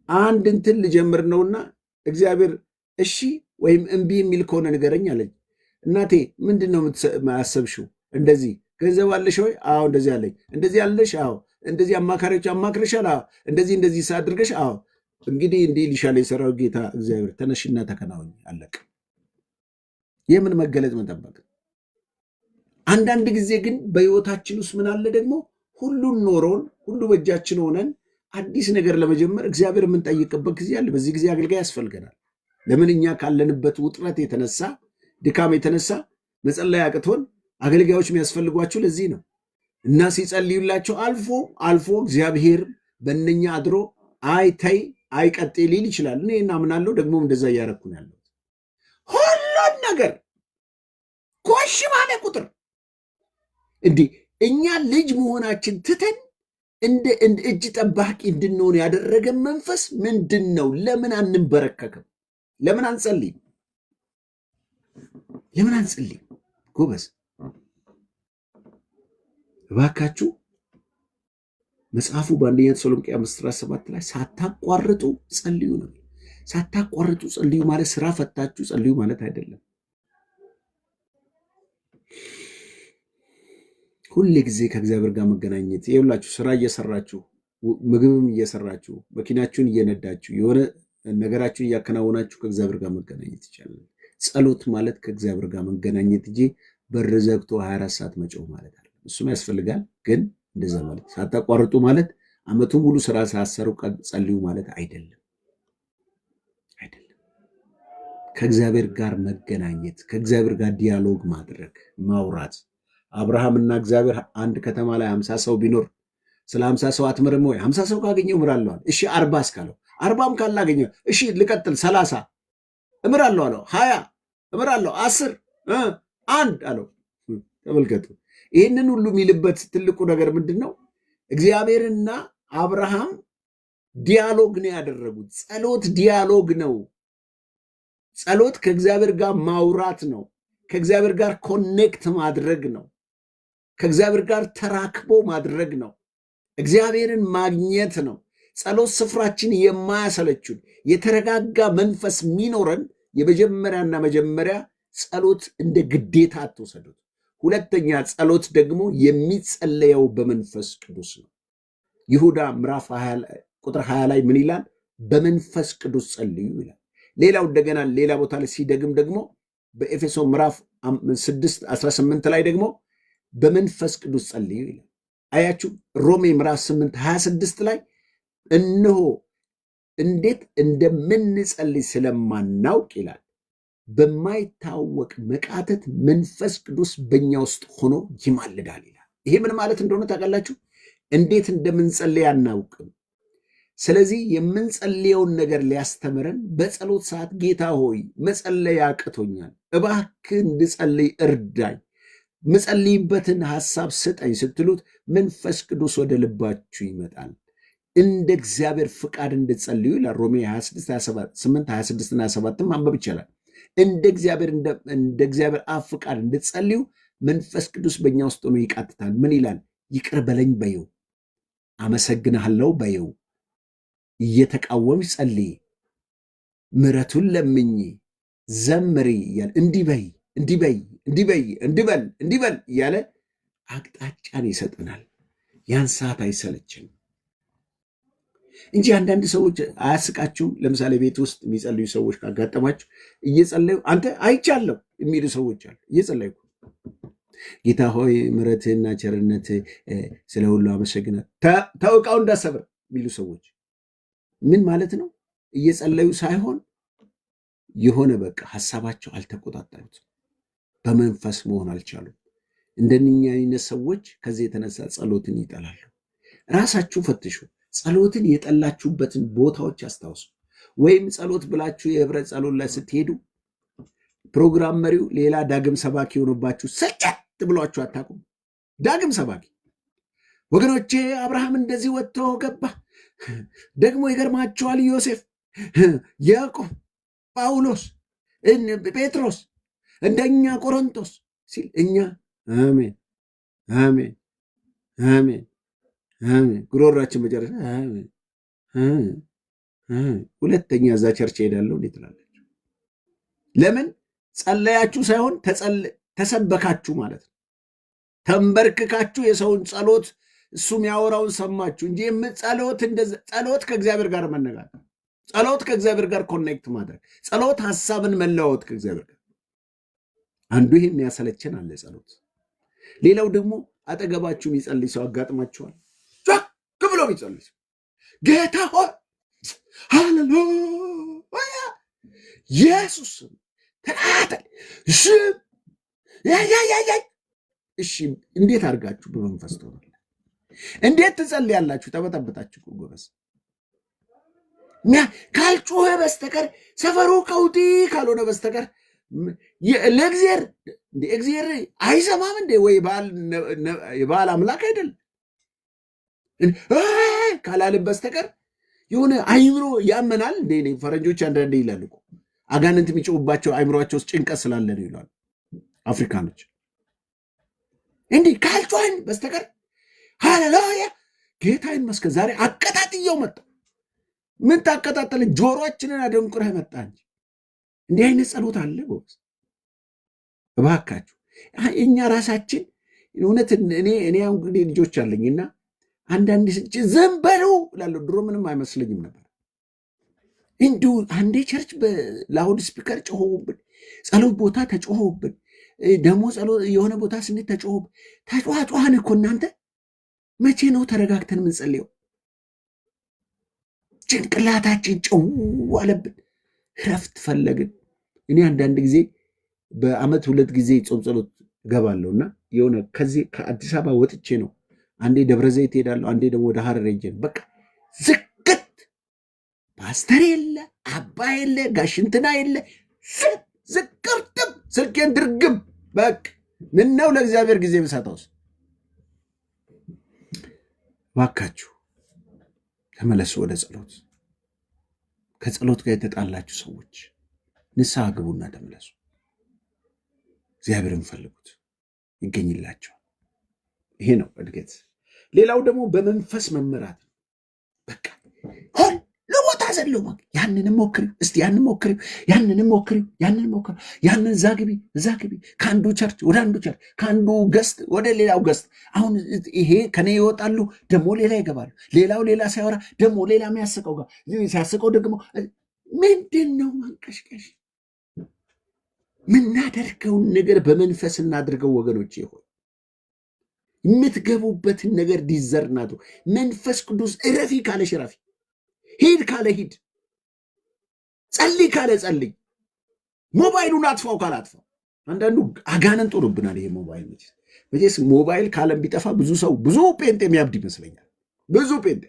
አንድ እንትን ልጀምር ነውና እግዚአብሔር እሺ ወይም እምቢ የሚል ከሆነ ንገረኝ አለኝ። እናቴ ምንድን ነው የምታሰብሽው? እንደዚህ ገንዘብ አለሽ ወይ? አዎ እንደዚህ አለኝ። እንደዚህ አለሽ? አዎ እንደዚህ አማካሪዎች አማክረሻል፣ እንደዚህ ሳድርገሽ፣ እንግዲህ እንዲህ ሊሻለ የሰራው ጌታ እግዚአብሔር ተነሽና ተከናወኝ፣ አለቀ። የምን መገለጥ መጠበቅ? አንዳንድ ጊዜ ግን በህይወታችን ውስጥ ምን አለ ደግሞ ሁሉን ኖሮን ሁሉ በእጃችን ሆነን አዲስ ነገር ለመጀመር እግዚአብሔር የምንጠይቅበት ጊዜ አለ። በዚህ ጊዜ አገልጋይ ያስፈልገናል። ለምን? እኛ ካለንበት ውጥረት የተነሳ ድካም የተነሳ መጸለይ አቅቶን አገልጋዮች የሚያስፈልጓቸው ለዚህ ነው። እና ሲጸልዩላቸው አልፎ እግዚአብሔር በእነኛ አድሮ ተይ አይቀጤ ሊል ይችላል። እኔ እናምናለሁ፣ ደግሞ እንደዛ እያረኩ ነው ያለው። ሁሉን ነገር ኮሽ ባለ ቁጥር እንዲህ እኛ ልጅ መሆናችን ትተን እንደ እጅ ጠባቂ እንድንሆን ያደረገን መንፈስ ምንድን ነው? ለምን አንበረከክም? ለምን አንጸልይም? ጎበዝ እባካችሁ መጽሐፉ በአንደኛ ተሰሎንቄ 5:17 ላይ ሳታቋርጡ ጸልዩ ነው። ሳታቋርጡ ጸልዩ ማለት ስራ ፈታችሁ ጸልዩ ማለት አይደለም። ሁሌ ጊዜ ከእግዚአብሔር ጋር መገናኘት። ይኸውላችሁ ስራ እየሰራችሁ ምግብም እየሰራችሁ መኪናችሁን እየነዳችሁ የሆነ ነገራችሁን እያከናወናችሁ ከእግዚአብሔር ጋር መገናኘት ይቻላል። ጸሎት ማለት ከእግዚአብሔር ጋር መገናኘት እንጂ በር ዘግቶ 24 ሰዓት መጮህ ማለት አይደለም። እሱም ያስፈልጋል፣ ግን እንደዛ ማለት ሳታቋርጡ ማለት አመቱን ሙሉ ስራ ሳሰሩ ጸልዩ ማለት አይደለም። ከእግዚአብሔር ጋር መገናኘት፣ ከእግዚአብሔር ጋር ዲያሎግ ማድረግ፣ ማውራት። አብርሃምና እግዚአብሔር አንድ ከተማ ላይ 50 ሰው ቢኖር ስለ 50 ሰው አትምርም ወይ? 50 ሰው ካገኘው እምራለሁ አለ። እሺ 40 እስካለው 40ም ካላገኘው እሺ ልቀጥል 30 እምራለሁ አለው። 20 እምራለሁ 10 1 አለው። ተመልከቱ። ይህንን ሁሉ የሚልበት ትልቁ ነገር ምንድን ነው? እግዚአብሔርና አብርሃም ዲያሎግ ነው ያደረጉት። ጸሎት ዲያሎግ ነው። ጸሎት ከእግዚአብሔር ጋር ማውራት ነው። ከእግዚአብሔር ጋር ኮኔክት ማድረግ ነው። ከእግዚአብሔር ጋር ተራክቦ ማድረግ ነው። እግዚአብሔርን ማግኘት ነው። ጸሎት ስፍራችን የማያሰለችን የተረጋጋ መንፈስ የሚኖረን የመጀመሪያና መጀመሪያ ጸሎት እንደ ግዴታ አትወሰዱት። ሁለተኛ ጸሎት ደግሞ የሚጸለየው በመንፈስ ቅዱስ ነው። ይሁዳ ምዕራፍ 20 ቁጥር 20 ላይ ምን ይላል? በመንፈስ ቅዱስ ጸልዩ ይላል። ሌላው እንደገና ሌላ ቦታ ላይ ሲደግም ደግሞ በኤፌሶን ምዕራፍ 6:18 ላይ ደግሞ በመንፈስ ቅዱስ ጸልዩ ይላል። አያችሁ። ሮሜ ምዕራፍ 8:26 ላይ እነሆ እንዴት እንደምንጸልይ ስለማናውቅ ይላል በማይታወቅ መቃተት መንፈስ ቅዱስ በእኛ ውስጥ ሆኖ ይማልዳል ይላል። ይሄ ምን ማለት እንደሆነ ታውቃላችሁ? እንዴት እንደምንጸልይ አናውቅም። ስለዚህ የምንጸልየውን ነገር ሊያስተምረን በጸሎት ሰዓት ጌታ ሆይ መጸለይ አቅቶኛል፣ እባክህ እንድጸልይ እርዳኝ፣ ምጸልይበትን ሐሳብ ስጠኝ ስትሉት መንፈስ ቅዱስ ወደ ልባችሁ ይመጣል። እንደ እግዚአብሔር ፍቃድ እንድጸልዩ ይላል። ሮሜ 8:26 እና 27 ማንበብ ይቻላል። እንደ እግዚአብሔር አብ ፍቃድ እንድጸልዩ መንፈስ ቅዱስ በእኛ ውስጥ ሆኖ ይቃትታል። ምን ይላል? ይቅር በለኝ በየው፣ አመሰግንሃለሁ በየው፣ እየተቃወምሽ ጸልይ፣ ምሕረቱን ለምኝ፣ ዘምሪ እያለ እንዲበል እያለ አቅጣጫን ይሰጠናል። ያን ሰዓት አይሰለችም እንጂ አንዳንድ ሰዎች አያስቃችሁም? ለምሳሌ ቤት ውስጥ የሚጸልዩ ሰዎች ካጋጠማችሁ እየጸለዩ አንተ አይቻለሁ የሚሉ ሰዎች አሉ። እየጸለይኩ ጌታ ሆይ ምሕረትህና ቸርነትህ ስለ ሁሉ አመሰግናለሁ፣ ተውቃው እንዳሰብር የሚሉ ሰዎች ምን ማለት ነው? እየጸለዩ ሳይሆን የሆነ በቃ ሐሳባቸው አልተቆጣጠሩት፣ በመንፈስ መሆን አልቻሉም። እንደኛ አይነት ሰዎች ከዚህ የተነሳ ጸሎትን ይጠላሉ። ራሳችሁ ፈትሹ። ጸሎትን የጠላችሁበትን ቦታዎች አስታውሱ። ወይም ጸሎት ብላችሁ የህብረት ጸሎት ላይ ስትሄዱ ፕሮግራም መሪው ሌላ ዳግም ሰባኪ የሆነባችሁ ሰጨት ብሏችሁ አታውቁም? ዳግም ሰባኪ ወገኖቼ፣ አብርሃም እንደዚህ ወጥቶ ገባ። ደግሞ ይገርማችኋል፣ ዮሴፍ፣ ያዕቆብ፣ ጳውሎስ፣ ጴጥሮስ፣ እንደኛ ቆሮንቶስ ሲል እኛ አሜን አሜን አሜን አሜን ጉሮራችን መጨረሻ አሜን። ሁለተኛ እዛ ቸርች ሄዳለሁ እንዴት ትላላችሁ? ለምን? ጸለያችሁ ሳይሆን ተሰበካችሁ ማለት ነው። ተንበርክካችሁ የሰውን ጸሎት እሱም ያወራውን ሰማችሁ እንጂ ጸሎት ከእግዚአብሔር ጋር መነጋገር፣ ጸሎት ከእግዚአብሔር ጋር ኮኔክት ማድረግ፣ ጸሎት ሐሳብን መለዋወጥ ከእግዚአብሔር ጋር አንዱ ይሄ የሚያሰለችን አለ ጸሎት። ሌላው ደግሞ አጠገባችሁ የሚጸልይ ሰው አጋጥማችኋል። ጮክ ብሎ የሚጸልይ ሰው ጌታ ሆይ ሃሌሉያ ኢየሱስ ተናተል እሺ፣ እንዴት አድርጋችሁ በመንፈስ ትሆናላችሁ? እንዴት ትጸልያላችሁ? ተበጠበጣችሁ ጎበዝ። ካልጮኸ በስተቀር ሰፈሩ ቀውጢ ካልሆነ በስተቀር ለእግዚአብሔር አይሰማም እንዴ? ወይ የባል አምላክ አይደል ካላልን በስተቀር የሆነ አይምሮ ያመናል እንዴ? ፈረንጆች አንዳንዴ ይላሉ እኮ አጋንንት የሚጮሁባቸው አይምሮአቸው ውስጥ ጭንቀት ስላለ ነው ይላሉ አፍሪካኖች። እንዲህ ካልጮኸን በስተቀር ሃሌሉያ ጌታ ይመስገን ዛሬ አቀጣጥየው መጣ። ምን ታቀጣጠለ? ጆሮአችንን አደንቁረህ መጣ እንጂ። እንዲህ አይነት ጸሎት አለ ጎበዝ። እባካችሁ እኛ ራሳችን እውነት እኔ እንግዲህ ልጆች አለኝና አንዳንድ ዝም በሉ እላለሁ። ድሮ ምንም አይመስለኝም ነበር። እንዲሁ አንዴ ቸርች በላውድ ስፒከር ጮሆብን፣ ጸሎት ቦታ ተጮሆብን፣ ደግሞ ጸሎት የሆነ ቦታ ስንት ተጮሆብን። ተጫዋጫዋን እኮ እናንተ መቼ ነው ተረጋግተን የምንጸልየው? ጭንቅላታችን ጨው አለብን። እረፍት ፈለግን። እኔ አንዳንድ ጊዜ በአመት 2 ጊዜ ጾም ጸሎት እገባለሁና የሆነ ከዚህ ከአዲስ አበባ ወጥቼ ነው አንዴ ደብረ ዘይት ሄዳለሁ፣ አንዴ ደግሞ ወደ ሐረር ሄጄ ነው። በቃ ዝግት፣ ፓስተር የለ፣ አባ የለ፣ ጋሽንትና የለ፣ ዝቅርጥም፣ ስልኬን ድርግም። በቃ ምነው ለእግዚአብሔር ጊዜ ብሰጠውስ? ባካችሁ ተመለሱ ወደ ጸሎት። ከጸሎት ጋር የተጣላችሁ ሰዎች ንስሐ ግቡና ተመለሱ። እግዚአብሔርን ፈልጉት፣ ይገኝላቸዋል። ይሄ ነው እድገት። ሌላው ደግሞ በመንፈስ መመራት ነው። በቃ ሁሉ ቦታ ዘለው ያንንም ሞክሪው፣ እስቲ ያንን ሞክሪው፣ ያንንም ሞክሪው፣ ያንን እዛ ግቢ፣ ከአንዱ ቸርች ወደ አንዱ ቸርች፣ ከአንዱ ገስት ወደ ሌላው ገስት። አሁን ይሄ ከኔ ይወጣሉ፣ ደግሞ ሌላ ይገባሉ። ሌላው ሌላ ሲያወራ ደግሞ ሌላ የሚያስቀው ጋር ሲያስቀው ደግሞ ምንድን ነው ማንቀሽቀሽ? ምናደርገውን ነገር በመንፈስ እናድርገው ወገኖች። ይሆን የምትገቡበትን ነገር ዲዘርን አድርጉ። መንፈስ ቅዱስ እረፊ ካለሽ እረፊ፣ ሂድ ካለ ሂድ፣ ጸልይ ካለ ጸልይ፣ ሞባይሉን አጥፋው ካለ አጥፋው። አንዳንዱ አጋነን ጦርብናል። ይሄ ሞባይል መቼስ ሞባይል ካለም ቢጠፋ ብዙ ጴንጤ የሚያብድ ይመስለኛል። ብዙ ጴንጤ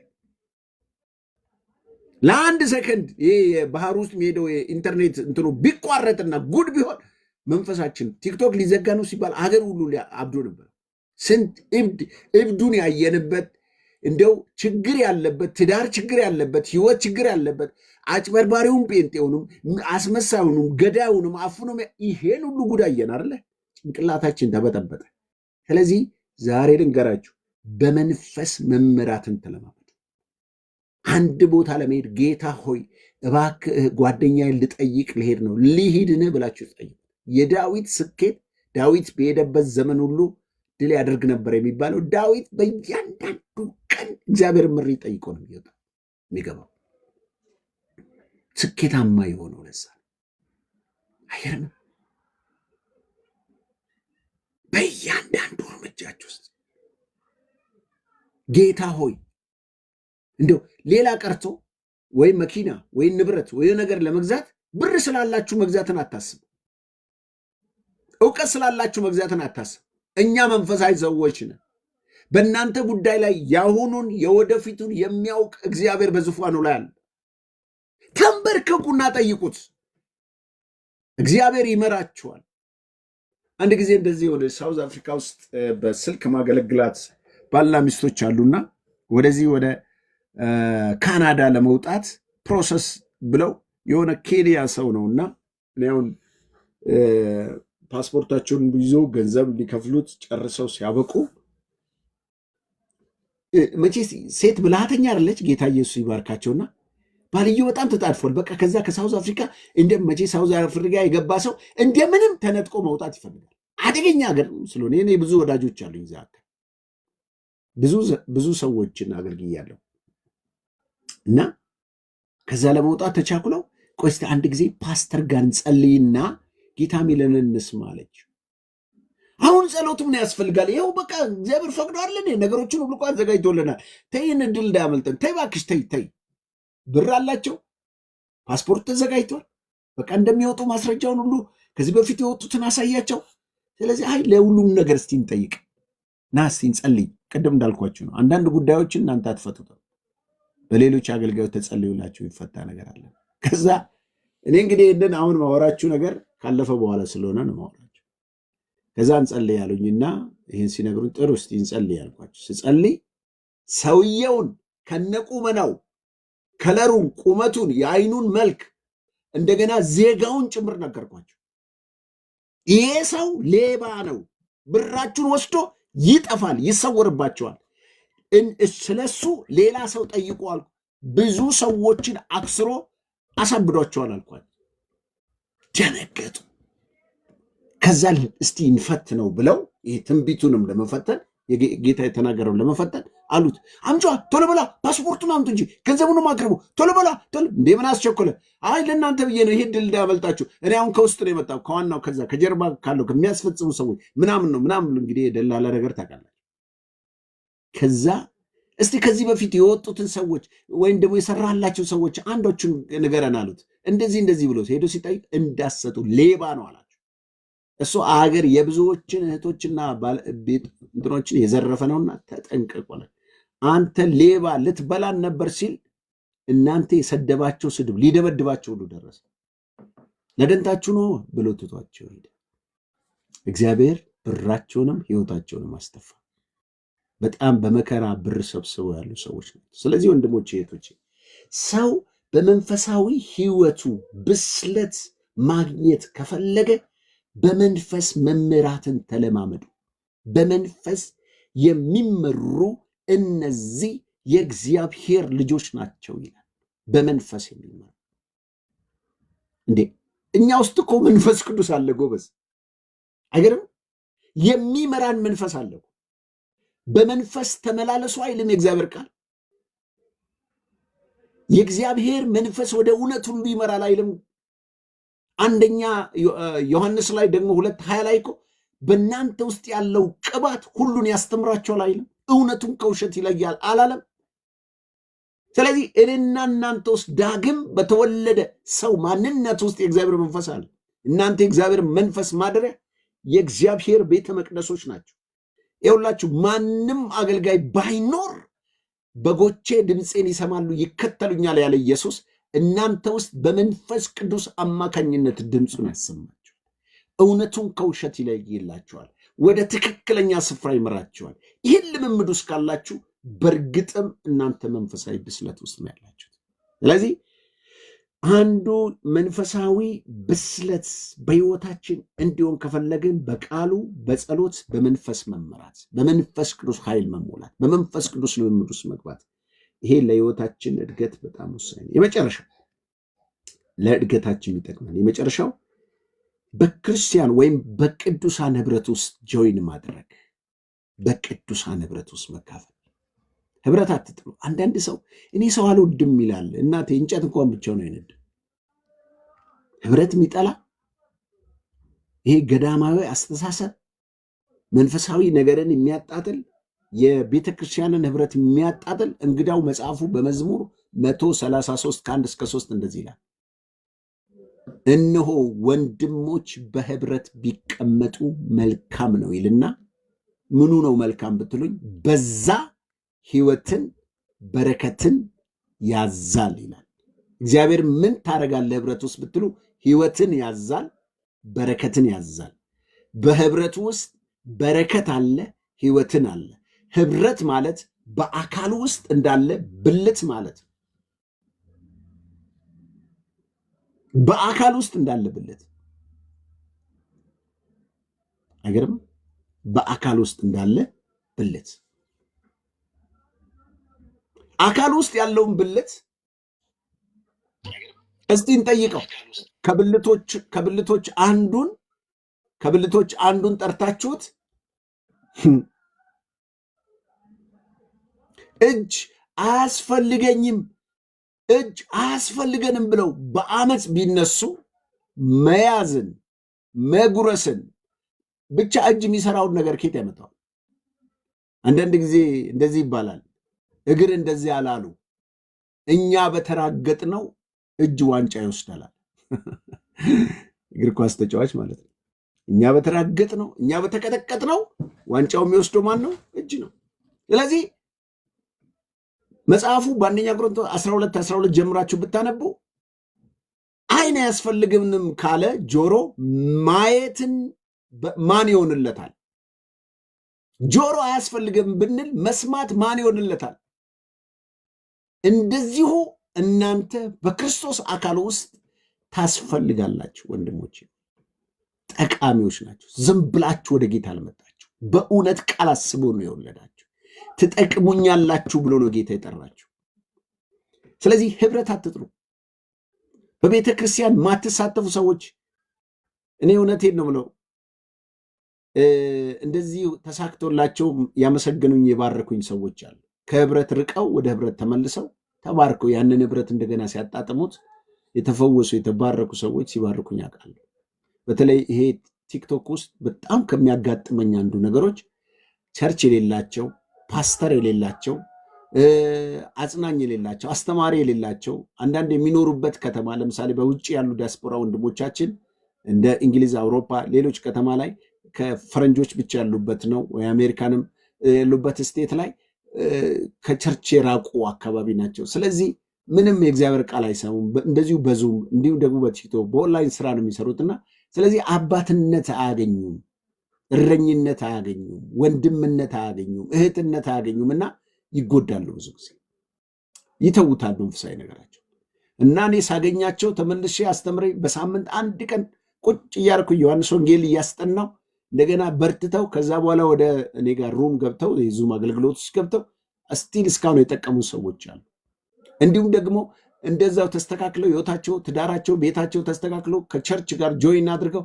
ለአንድ ሰከንድ ይሄ ባህር ውስጥ የሚሄደው ኢንተርኔት እንትኑ ቢቋረጥና ጉድ ቢሆን መንፈሳችን ቲክቶክ ሊዘጋ ነው ሲባል አገር ሁሉ አብዶ ነበር። ስንት እብዱን ያየንበት፣ እንደው ችግር ያለበት፣ ትዳር ችግር ያለበት፣ ህይወት ችግር ያለበት፣ አጭበርባሪውን ጴንጤውንም አስመሳዩንም ገዳዩንም አፍኖም ይሄን ሁሉ ጉድ አየን አይደለ? ጭንቅላታችን ተበጠበጠ። ስለዚህ ዛሬ ልንገራችሁ፣ በመንፈስ መመራትን ተለማመዱ። አንድ ቦታ ለመሄድ ጌታ ሆይ እባክህ ጓደኛዬን ልጠይቅ ልሄድ ነው ልሂድን ብላችሁ ጠይቁ። የዳዊት ስኬት ዳዊት በሄደበት ዘመን ሁሉ ድል ያደርግ ነበር የሚባለው ዳዊት በእያንዳንዱ ቀን እግዚአብሔር ምሪ ጠይቆ ነው የሚገባው። ስኬታማ የሆነው ለዛ አይገርምም? በእያንዳንዱ እርምጃችሁ ውስጥ ጌታ ሆይ እንደው ሌላ ቀርቶ ወይ መኪና ወይ ንብረት ወይ ነገር ለመግዛት ብር ስላላችሁ መግዛትን አታስቡ። እውቀት ስላላችሁ መግዛትን አታስቡ። እኛ መንፈሳዊ ሰዎች ነን። በእናንተ ጉዳይ ላይ ያሁኑን የወደፊቱን የሚያውቅ እግዚአብሔር በዙፋኑ ላይ አለ። ተንበርከኩና ጠይቁት፣ እግዚአብሔር ይመራችኋል። አንድ ጊዜ እንደዚህ ወደ ሳውዝ አፍሪካ ውስጥ በስልክ ማገለግላት ባልና ሚስቶች አሉና ወደዚህ ወደ ካናዳ ለመውጣት ፕሮሰስ ብለው የሆነ ኬንያ ሰው ነውና አሁን ፓስፖርታቸውን ይዞ ገንዘብ ሊከፍሉት ጨርሰው ሲያበቁ መቼ ሴት ብልሃተኛ አይደለች፣ ጌታ ኢየሱስ ይባርካቸውና ባልየው በጣም ተጣድፏል። በቃ ከዛ ከሳውዝ አፍሪካ መቼ ሳውዝ አፍሪካ የገባ ሰው እንደምንም ተነጥቆ መውጣት ይፈልጋል። አደገኛ ሀገር ስለሆነ እኔ ብዙ ወዳጆች አሉኝ እዛ። ብዙ ሰዎችን አገልግያለሁ እና ከዛ ለመውጣት ተቻኩለው ቆይ እስቲ አንድ ጊዜ ፓስተር ጋር እንጸልይና ጌታ ሚለንን እንስማ አለች። አሁን ጸሎቱ ምን ያስፈልጋል? ይኸው በቃ እግዚአብሔር ፈቅዶአልን፣ ነገሮችን ሁሉ አዘጋጅቶልናል። ተይን እድል እንዳያመልጠን። ተይ እባክሽ ተይ። ብር አላቸው፣ ፓስፖርት ተዘጋጅቷል። በቃ እንደሚወጡ ማስረጃውን ሁሉ ከዚህ በፊት የወጡትን አሳያቸው። ስለዚህ አይ ለሁሉም ነገር እስቲ እንጠይቅ ና እስቲ እንጸልይ። ቅድም እንዳልኳችሁ ነው። አንዳንድ ጉዳዮችን እናንተ አትፈቱትም፣ በሌሎች አገልጋዮች ተጸልዩላቸው ይፈታ ነገር አለ። ከዛ እኔ እንግዲህ ይህንን አሁን ማወራችሁ ነገር ካለፈ በኋላ ስለሆነ ነው ማወራችሁ። ከዛ እንጸልይ ያሉኝና ይህን ሲነግሩኝ ጥሩ እስቲ እንጸልይ ያልኳቸው። ስጸልይ ሰውየውን ከነቁመናው ከለሩን፣ ቁመቱን፣ የአይኑን መልክ እንደገና ዜጋውን ጭምር ነገርኳቸው። ይሄ ሰው ሌባ ነው፣ ብራችሁን ወስዶ ይጠፋል፣ ይሰወርባቸዋል። ስለሱ ሌላ ሰው ጠይቁ አልኩ። ብዙ ሰዎችን አክስሮ አሳብዷቸዋል አልኳቸው። ደነገጡ። ከዛ እስቲ እንፈት ነው ብለው ይሄ ትንቢቱንም ለመፈተን ጌታ የተናገረውን ለመፈተን አሉት። አምጫ ቶሎ በላ ፓስፖርቱን አምጡ እንጂ ገንዘቡንም አቅርቡ ቶሎ በላ ቶሎ። እንዴ ምን አስቸኮለ? አይ ለእናንተ ብዬ ነው፣ ይሄ ድል እንዳያመልጣችሁ። እኔ አሁን ከውስጥ ነው የመጣው ከዋናው ከዛ ከጀርባ ካለው ከሚያስፈጽሙ ሰዎች ምናምን ነው ምናምን። እንግዲህ የደላላ ነገር ታውቃላችሁ። ከዛ እስቲ ከዚህ በፊት የወጡትን ሰዎች ወይም ደግሞ የሰራላቸው ሰዎች አንዶቹን ንገረን አሉት። እንደዚህ ብሎ ሄዶ ሲጠይቅ እንዳሰጡ ሌባ ነው አላቸው። እሱ አገር የብዙዎችን እህቶችና እንትኖችን የዘረፈ ነውና ተጠንቀቁ አለ። አንተ ሌባ ልትበላን ነበር ሲል እናንተ የሰደባቸው ስድብ ሊደበድባቸው ሁሉ ደረሰ። ለደንታችሁ ነው ብሎ ትቷቸው ሄደ። እግዚአብሔር ብራቸውንም ህይወታቸውንም አስተፋ። በጣም በመከራ ብር ሰብስበው ያሉ ሰዎች ናቸው። ስለዚህ ወንድሞቼ እህቶቼ፣ ሰው በመንፈሳዊ ህይወቱ ብስለት ማግኘት ከፈለገ በመንፈስ መመራትን ተለማመዱ። በመንፈስ የሚመሩ እነዚህ የእግዚአብሔር ልጆች ናቸው ይላል። በመንፈስ የሚመሩ እንዴ! እኛ ውስጥ እኮ መንፈስ ቅዱስ አለ ጎበዝ፣ አይገርም? የሚመራን መንፈስ አለ። በመንፈስ ተመላለሱ አይልም የእግዚአብሔር ቃል? የእግዚአብሔር መንፈስ ወደ እውነት ሁሉ ይመራል አይልም? አንደኛ ዮሐንስ ላይ ደግሞ 2:20 ላይ እኮ በእናንተ ውስጥ ያለው ቅባት ሁሉን ያስተምራቸዋል አይልም? እውነቱን ከውሸት ይለያል አላለም? ስለዚህ እኔና እናንተ ውስጥ ዳግም በተወለደ ሰው ማንነት ውስጥ የእግዚአብሔር መንፈስ አለ። እናንተ የእግዚአብሔር መንፈስ ማደሪያ የእግዚአብሔር ቤተ መቅደሶች ናቸው። ይኸውላችሁ ማንም አገልጋይ ባይኖር በጎቼ ድምፄን ይሰማሉ ይከተሉኛል ያለ ኢየሱስ እናንተ ውስጥ በመንፈስ ቅዱስ አማካኝነት ድምፁን ያሰማቸዋል። እውነቱን ከውሸት ይለይላቸዋል። ወደ ትክክለኛ ስፍራ ይመራቸዋል። ይህን ልምምድ ውስጥ ካላችሁ በእርግጥም እናንተ መንፈሳዊ ብስለት ውስጥ ነው ያላችሁት። ስለዚህ አንዱ መንፈሳዊ ብስለት በሕይወታችን እንዲሆን ከፈለግን በቃሉ፣ በጸሎት፣ በመንፈስ መመራት፣ በመንፈስ ቅዱስ ኃይል መሞላት፣ በመንፈስ ቅዱስ ልምምድ ውስጥ መግባት፣ ይሄ ለሕይወታችን እድገት በጣም ወሳኝ ነው። የመጨረሻው ለእድገታችን የሚጠቅመን የመጨረሻው በክርስቲያን ወይም በቅዱሳን ህብረት ውስጥ ጆይን ማድረግ፣ በቅዱሳን ህብረት ውስጥ መካፈል። ህብረት አትጥሉ። አንዳንድ ሰው እኔ ሰው አልወድም ይላል። እናቴ እንጨት እንኳን ብቻውን አይነድ። ህብረት የሚጠላ ይሄ ገዳማዊ አስተሳሰብ መንፈሳዊ ነገርን የሚያጣጥል የቤተ ክርስቲያንን ህብረት የሚያጣጥል እንግዳው መጽሐፉ በመዝሙር 133 ከ1 እስከ 3 እንደዚህ ይላል፣ እነሆ ወንድሞች በህብረት ቢቀመጡ መልካም ነው ይልና፣ ምኑ ነው መልካም ብትሉኝ፣ በዛ ህይወትን በረከትን ያዛል ይላል። እግዚአብሔር ምን ታደርጋለህ ህብረት ውስጥ ብትሉ፣ ህይወትን ያዛል፣ በረከትን ያዛል። በህብረት ውስጥ በረከት አለ፣ ህይወትን አለ። ህብረት ማለት በአካል ውስጥ እንዳለ ብልት ማለት ነው። በአካል ውስጥ እንዳለ ብልት አይገርም? በአካል ውስጥ እንዳለ ብልት። አካል ውስጥ ያለውን ብልት እስቲ እንጠይቀው። ከብልቶች አንዱን ጠርታችሁት እጅ አያስፈልገኝም፣ እጅ አያስፈልገንም ብለው በአመፅ ቢነሱ መያዝን፣ መጉረስን ብቻ እጅ የሚሰራውን ነገር ኬት ያመጣዋል? አንዳንድ ጊዜ እንደዚህ ይባላል፣ እግር እንደዚህ ያላሉ እኛ በተራገጥ ነው እጅ ዋንጫ ይወስዳላል። እግር ኳስ ተጫዋች ማለት ነው። እኛ በተራገጥ ነው፣ እኛ በተቀጠቀጥ ነው ዋንጫው የሚወስደው ማን ነው? እጅ ነው። ስለዚህ መጽሐፉ በአንደኛ ቆሮንቶስ 12 ጀምራችሁ ብታነቡ አይን አያስፈልግንም ካለ ጆሮ ማየትን ማን ይሆንለታል? ጆሮ አያስፈልግም ብንል መስማት ማን ይሆንለታል? እንደዚሁ እናንተ በክርስቶስ አካል ውስጥ ታስፈልጋላችሁ። ወንድሞች ጠቃሚዎች ናቸው። ዝም ብላችሁ ወደ ጌታ አልመጣችሁ። በእውነት ቃል አስቦ ነው የወለዳችሁ። ትጠቅሙኛላችሁ ብሎ ነው ጌታ የጠራችሁ። ስለዚህ ህብረት አትጥሩ። በቤተ ክርስቲያን ማትሳተፉ ሰዎች እኔ እውነቴን ነው ብለው እንደዚህ ተሳክቶላቸው ያመሰገኑኝ የባረኩኝ ሰዎች አሉ። ከህብረት ርቀው ወደ ህብረት ተመልሰው ተባርከው ያንን ህብረት እንደገና ሲያጣጥሙት የተፈወሱ የተባረኩ ሰዎች ሲባርኩኝ አውቃለሁ። በተለይ ይሄ ቲክቶክ ውስጥ በጣም ከሚያጋጥመኝ አንዱ ነገሮች ቸርች የሌላቸው፣ ፓስተር የሌላቸው፣ አጽናኝ የሌላቸው፣ አስተማሪ የሌላቸው አንዳንድ የሚኖሩበት ከተማ ለምሳሌ በውጭ ያሉ ዲያስፖራ ወንድሞቻችን እንደ እንግሊዝ፣ አውሮፓ፣ ሌሎች ከተማ ላይ ከፈረንጆች ብቻ ያሉበት ነው ወይ አሜሪካንም ያሉበት ስቴት ላይ ከቸርች የራቁ አካባቢ ናቸው። ስለዚህ ምንም የእግዚአብሔር ቃል አይሰሙም። እንደዚሁ በዙም እንዲሁም ደግሞ በቲክቶክ በኦንላይን ስራ ነው የሚሰሩትና ስለዚህ አባትነት አያገኙም፣ እረኝነት አያገኙም፣ ወንድምነት አያገኙም፣ እህትነት አያገኙም እና ይጎዳሉ። ብዙ ጊዜ ይተውታል መንፈሳዊ ነገራቸው እና እኔ ሳገኛቸው ተመልሼ አስተምሬ በሳምንት አንድ ቀን ቁጭ እያልኩ ዮሐንስ ወንጌል እያስጠናው እንደገና በርትተው ከዛ በኋላ ወደ እኔ ጋር ሩም ገብተው የዙም አገልግሎት ውስጥ ገብተው ስቲል እስካሁን የጠቀሙ ሰዎች አሉ። እንዲሁም ደግሞ እንደዛው ተስተካክለው ህይወታቸው፣ ትዳራቸው፣ ቤታቸው ተስተካክለው ከቸርች ጋር ጆይን አድርገው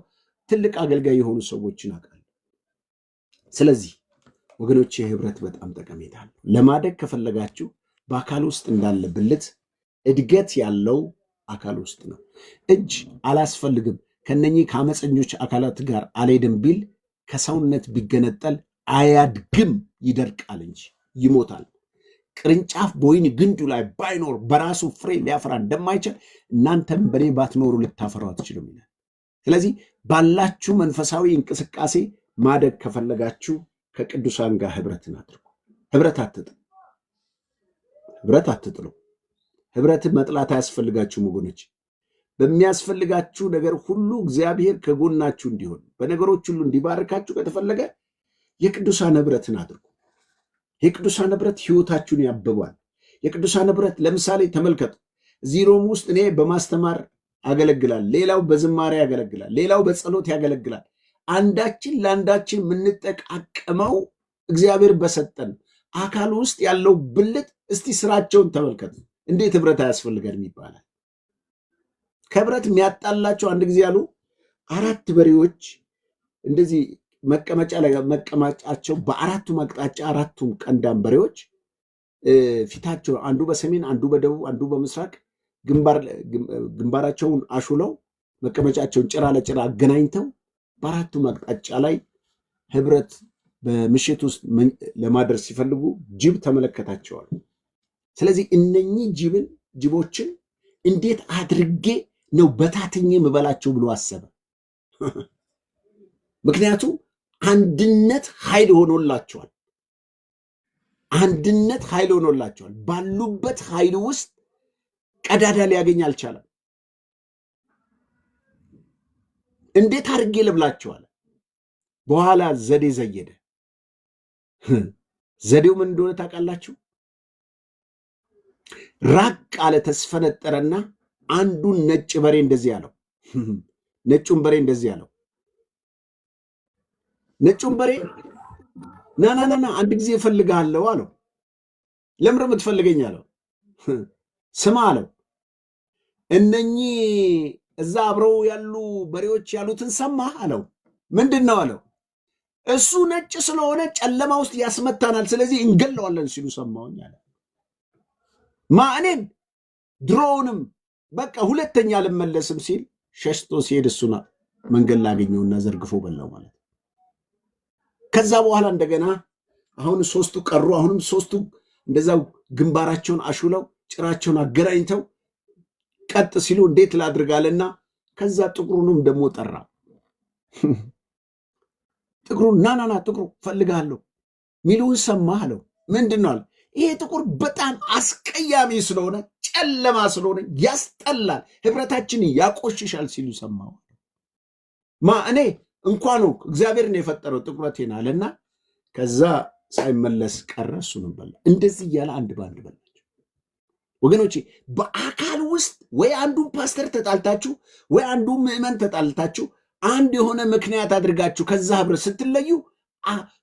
ትልቅ አገልጋይ የሆኑ ሰዎችን አውቃለሁ። ስለዚህ ወገኖች ህብረት በጣም ጠቀሜታ አለው። ለማደግ ከፈለጋችሁ በአካል ውስጥ እንዳለ ብልት እድገት ያለው አካል ውስጥ ነው። እጅ አላስፈልግም ከነኚህ ከአመፀኞች አካላት ጋር አልሄድም ቢል ከሰውነት ቢገነጠል አያድግም፣ ይደርቃል እንጂ ይሞታል። ቅርንጫፍ በወይን ግንዱ ላይ ባይኖር በራሱ ፍሬ ሊያፈራ እንደማይችል እናንተም በእኔ ባትኖሩ ልታፈሩ አትችሉም ይላል። ስለዚህ ባላችሁ መንፈሳዊ እንቅስቃሴ ማደግ ከፈለጋችሁ ከቅዱሳን ጋር ህብረትን አድርጉ። ህብረት አትጥሉ። ህብረት አትጥሉ። ህብረት መጥላት አያስፈልጋችሁም ወገኖች። በሚያስፈልጋችሁ ነገር ሁሉ እግዚአብሔር ከጎናችሁ እንዲሆን በነገሮች ሁሉ እንዲባርካችሁ ከተፈለገ የቅዱሳን ህብረትን አድርጉ። የቅዱሳን ህብረት ህይወታችሁን ያብባል። የቅዱሳን ህብረት ለምሳሌ ተመልከቱ። እዚህ ሮም ውስጥ እኔ በማስተማር አገለግላል፣ ሌላው በዝማሬ ያገለግላል፣ ሌላው በጸሎት ያገለግላል። አንዳችን ለአንዳችን የምንጠቃቀመው እግዚአብሔር በሰጠን አካል ውስጥ ያለው ብልት እስቲ ስራቸውን ተመልከቱ። እንዴት ህብረት አያስፈልገንም ይባላል። ከህብረት የሚያጣላቸው አንድ ጊዜ ያሉ 4 በሬዎች እንደዚህ መቀመጫ ላይ መቀመጫቸው በአራቱም አቅጣጫ 4ቱም ቀንዳም በሬዎች ፊታቸው አንዱ በሰሜን አንዱ በደቡብ አንዱ በምስራቅ ግንባራቸውን አሹለው መቀመጫቸውን ጭራ ለጭራ አገናኝተው በአራቱም አቅጣጫ ላይ ህብረት በምሽት ውስጥ ለማድረስ ሲፈልጉ ጅብ ተመለከታቸዋል። ስለዚህ እነኚህ ጅቦችን እንዴት አድርጌ ነው በታትኜ የምበላቸው ብሎ አሰበ። ምክንያቱም አንድነት ኃይል ሆኖላቸዋል። አንድነት ኃይል ሆኖላቸዋል። ባሉበት ኃይል ውስጥ ቀዳዳ ሊያገኝ አልቻለም። እንዴት አድርጌ ልብላቸዋል? በኋላ ዘዴ ዘየደ። ዘዴው ምን እንደሆነ ታውቃላችሁ? ራቅ አለ፣ ተስፈነጠረና አንዱን ነጭ በሬ እንደዚህ አለው። ነጩን በሬ እንደዚህ አለው። ነጩን በሬ ና አንድ ጊዜ እፈልግሃለሁ አለው። ለምን የምትፈልገኝ አለው። ስማ አለው። እነኚህ እዛ አብረው ያሉ በሬዎች ያሉትን ሰማህ አለው። ምንድን ነው አለው። እሱ ነጭ ስለሆነ ጨለማ ውስጥ ያስመታናል፣ ስለዚህ እንገለዋለን ሲሉ ሰማሁኝ አለ። እኔን ድሮውንም በቃ ሁለተኛ አልመለስም ሲል ሸሽቶ ሲሄድ እሱን መንገድ ላገኘውና ዘርግፎ በላው ማለት። ከዛ በኋላ እንደገና አሁን ሶስቱ ቀሩ። አሁንም ሶስቱ እንደዛው ግንባራቸውን አሹለው ጭራቸውን አገናኝተው ቀጥ ሲሉ እንዴት ላድርጋለና ከዛ ጥቁሩንም ደግሞ ጠራ። ጥቁሩን ናናና ጥቁሩ ፈልጋለሁ ሚሉን ሰማህ አለው። ምንድን ነው አለ። ይሄ ጥቁር በጣም አስቀያሚ ስለሆነ ጨለማ ስለሆነ ያስጠላል፣ ህብረታችን ያቆሽሻል ሲሉ ሰማሁ። እኔ እንኳን እግዚአብሔር ነው የፈጠረው ጥቁረቴን አለና ከዛ ሳይመለስ ቀረ። እሱንም በላ። እንደዚህ እያለ አንድ በአንድ በላቸው። ወገኖቼ በአካል ውስጥ ወይ አንዱን ፓስተር ተጣልታችሁ ወይ አንዱን ምዕመን ተጣልታችሁ አንድ የሆነ ምክንያት አድርጋችሁ ከዛ ህብረት ስትለዩ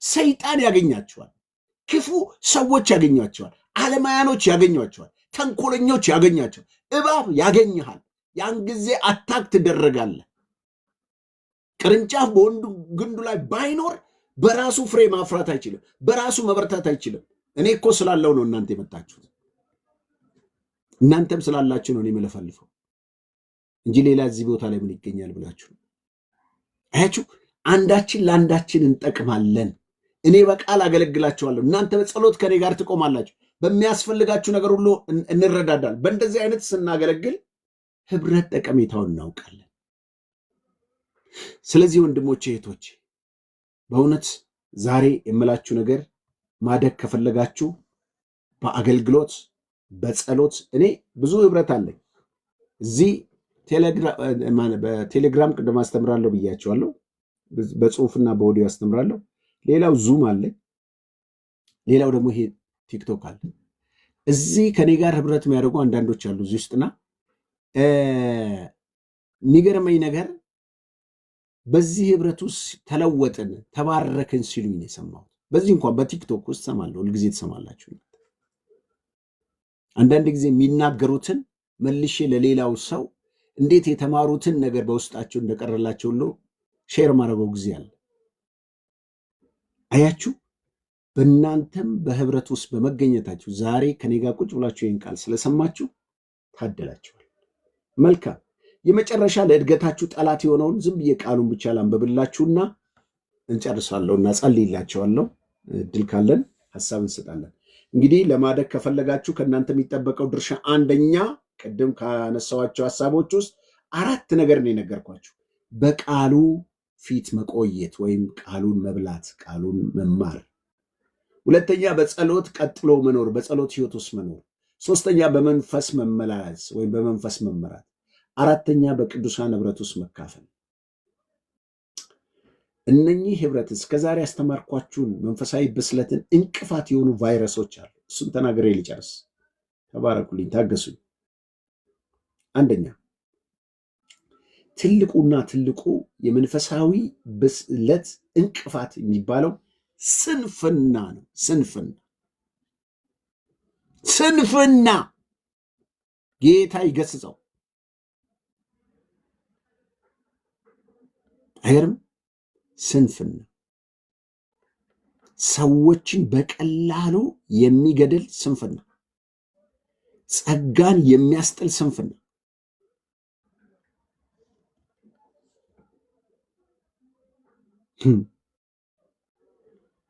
ሰይጣን ያገኛችኋል፣ ክፉ ሰዎች ያገኟቸዋል፣ አለማያኖች ያገኟቸዋል፣ ተንኮለኞች ያገኟቸዋል፣ እባብ ያገኝሃል። ያን ጊዜ አታክ ትደረጋለህ። ቅርንጫፍ በወንዱ ግንዱ ላይ ባይኖር በራሱ ፍሬ ማፍራት አይችልም፣ በራሱ መበርታት አይችልም። እኔ እኮ ስላለው ነው እናንተ የመጣችሁት፣ እናንተም ስላላችሁ ነው እኔ የምለፈልፈው እንጂ ሌላ እዚህ ቦታ ላይ ምን ይገኛል ብላችሁ አያችሁ። አንዳችን ለአንዳችን እንጠቅማለን። እኔ በቃል አገለግላችኋለሁ፣ እናንተ በጸሎት ከኔ ጋር ትቆማላችሁ፣ በሚያስፈልጋችሁ ነገር ሁሉ እንረዳዳል። በእንደዚህ አይነት ስናገለግል ህብረት ጠቀሜታውን እናውቃለን። ስለዚህ ወንድሞቼ እህቶቼ፣ በእውነት ዛሬ የምላችሁ ነገር ማደግ ከፈለጋችሁ በአገልግሎት በጸሎት እኔ ብዙ ህብረት አለኝ። እዚህ በቴሌግራም ቅድም አስተምራለሁ ብያቸዋለሁ፣ በጽሁፍና በኦዲዮ አስተምራለሁ። ሌላው ዙም አለኝ፣ ሌላው ደግሞ ይሄ ቲክቶክ አለ። እዚህ ከኔ ጋር ህብረት የሚያደርጉ አንዳንዶች አሉ እዚህ ውስጥና የሚገርመኝ ነገር በዚህ ህብረት ውስጥ ተለወጥን ተባረክን ሲሉኝ ነው የሰማሁት። በዚህ እንኳን በቲክቶክ ውስጥ ሰማለሁ፣ ሁልጊዜ ትሰማላችሁ። አንዳንድ ጊዜ የሚናገሩትን መልሼ ለሌላው ሰው እንዴት የተማሩትን ነገር በውስጣቸው እንደቀረላቸው ሁሉ ሼር ማድረገው ጊዜ አለ። አያችሁ፣ በእናንተም በህብረት ውስጥ በመገኘታችሁ ዛሬ ከኔ ጋር ቁጭ ብላችሁ ይህን ቃል ስለሰማችሁ ታደላችኋል። መልካም። የመጨረሻ ለእድገታችሁ ጠላት የሆነውን ዝም ብዬ ቃሉን ብቻ ላንብብላችሁና እንጨርሳለሁና ጸልይላችኋለሁ። እድል ካለን ሀሳብ እንሰጣለን። እንግዲህ ለማደግ ከፈለጋችሁ ከእናንተ የሚጠበቀው ድርሻ አንደኛ፣ ቅድም ካነሳዋቸው ሀሳቦች ውስጥ 4 ነገር ነው የነገርኳችሁ። በቃሉ ፊት መቆየት ወይም ቃሉን መብላት፣ ቃሉን መማር። ሁለተኛ በጸሎት ቀጥሎ መኖር፣ በጸሎት ህይወት ውስጥ መኖር። ሶስተኛ በመንፈስ መመላለስ ወይም በመንፈስ መመራት። አራተኛ በቅዱሳን ህብረት ውስጥ መካፈል። እነኚህ ህብረት እስከዛሬ ያስተማርኳችሁን መንፈሳዊ ብስለትን እንቅፋት የሆኑ ቫይረሶች አሉ። እሱን ተናግሬ ልጨርስ። ተባረኩልኝ፣ ታገሱኝ። አንደኛ ትልቁ የመንፈሳዊ ብስለት እንቅፋት የሚባለው ስንፍና ነው። ስንፍና ጌታ ይገስጸው። አይገርም? ስንፍና ሰዎችን በቀላሉ የሚገድል ስንፍና፣ ጸጋን የሚያስጥል ስንፍና።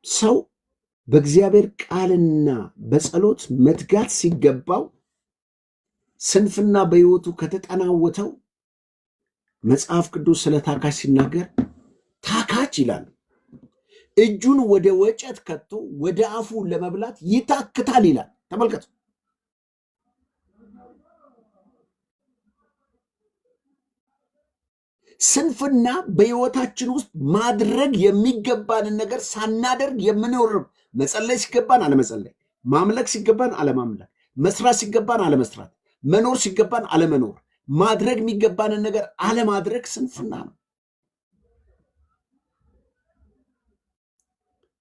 ሰው በእግዚአብሔር ቃልና በጸሎት መትጋት ሲገባው ስንፍና በሕይወቱ ከተጠናወተው መጽሐፍ ቅዱስ ስለ ታካች ሲናገር ታካች ይላል፣ እጁን ወደ ወጨት ከቶ ወደ አፉ ለመብላት ይታክታል ይላል። ተመልከቱ። ስንፍና በሕይወታችን ውስጥ ማድረግ የሚገባንን ነገር ሳናደርግ የምንኖር፣ መጸለይ ሲገባን አለመጸለይ፣ ማምለክ ሲገባን አለማምለክ፣ መስራት ሲገባን አለመስራት፣ መኖር ሲገባን አለመኖር፣ ማድረግ የሚገባንን ነገር አለማድረግ ስንፍና ነው።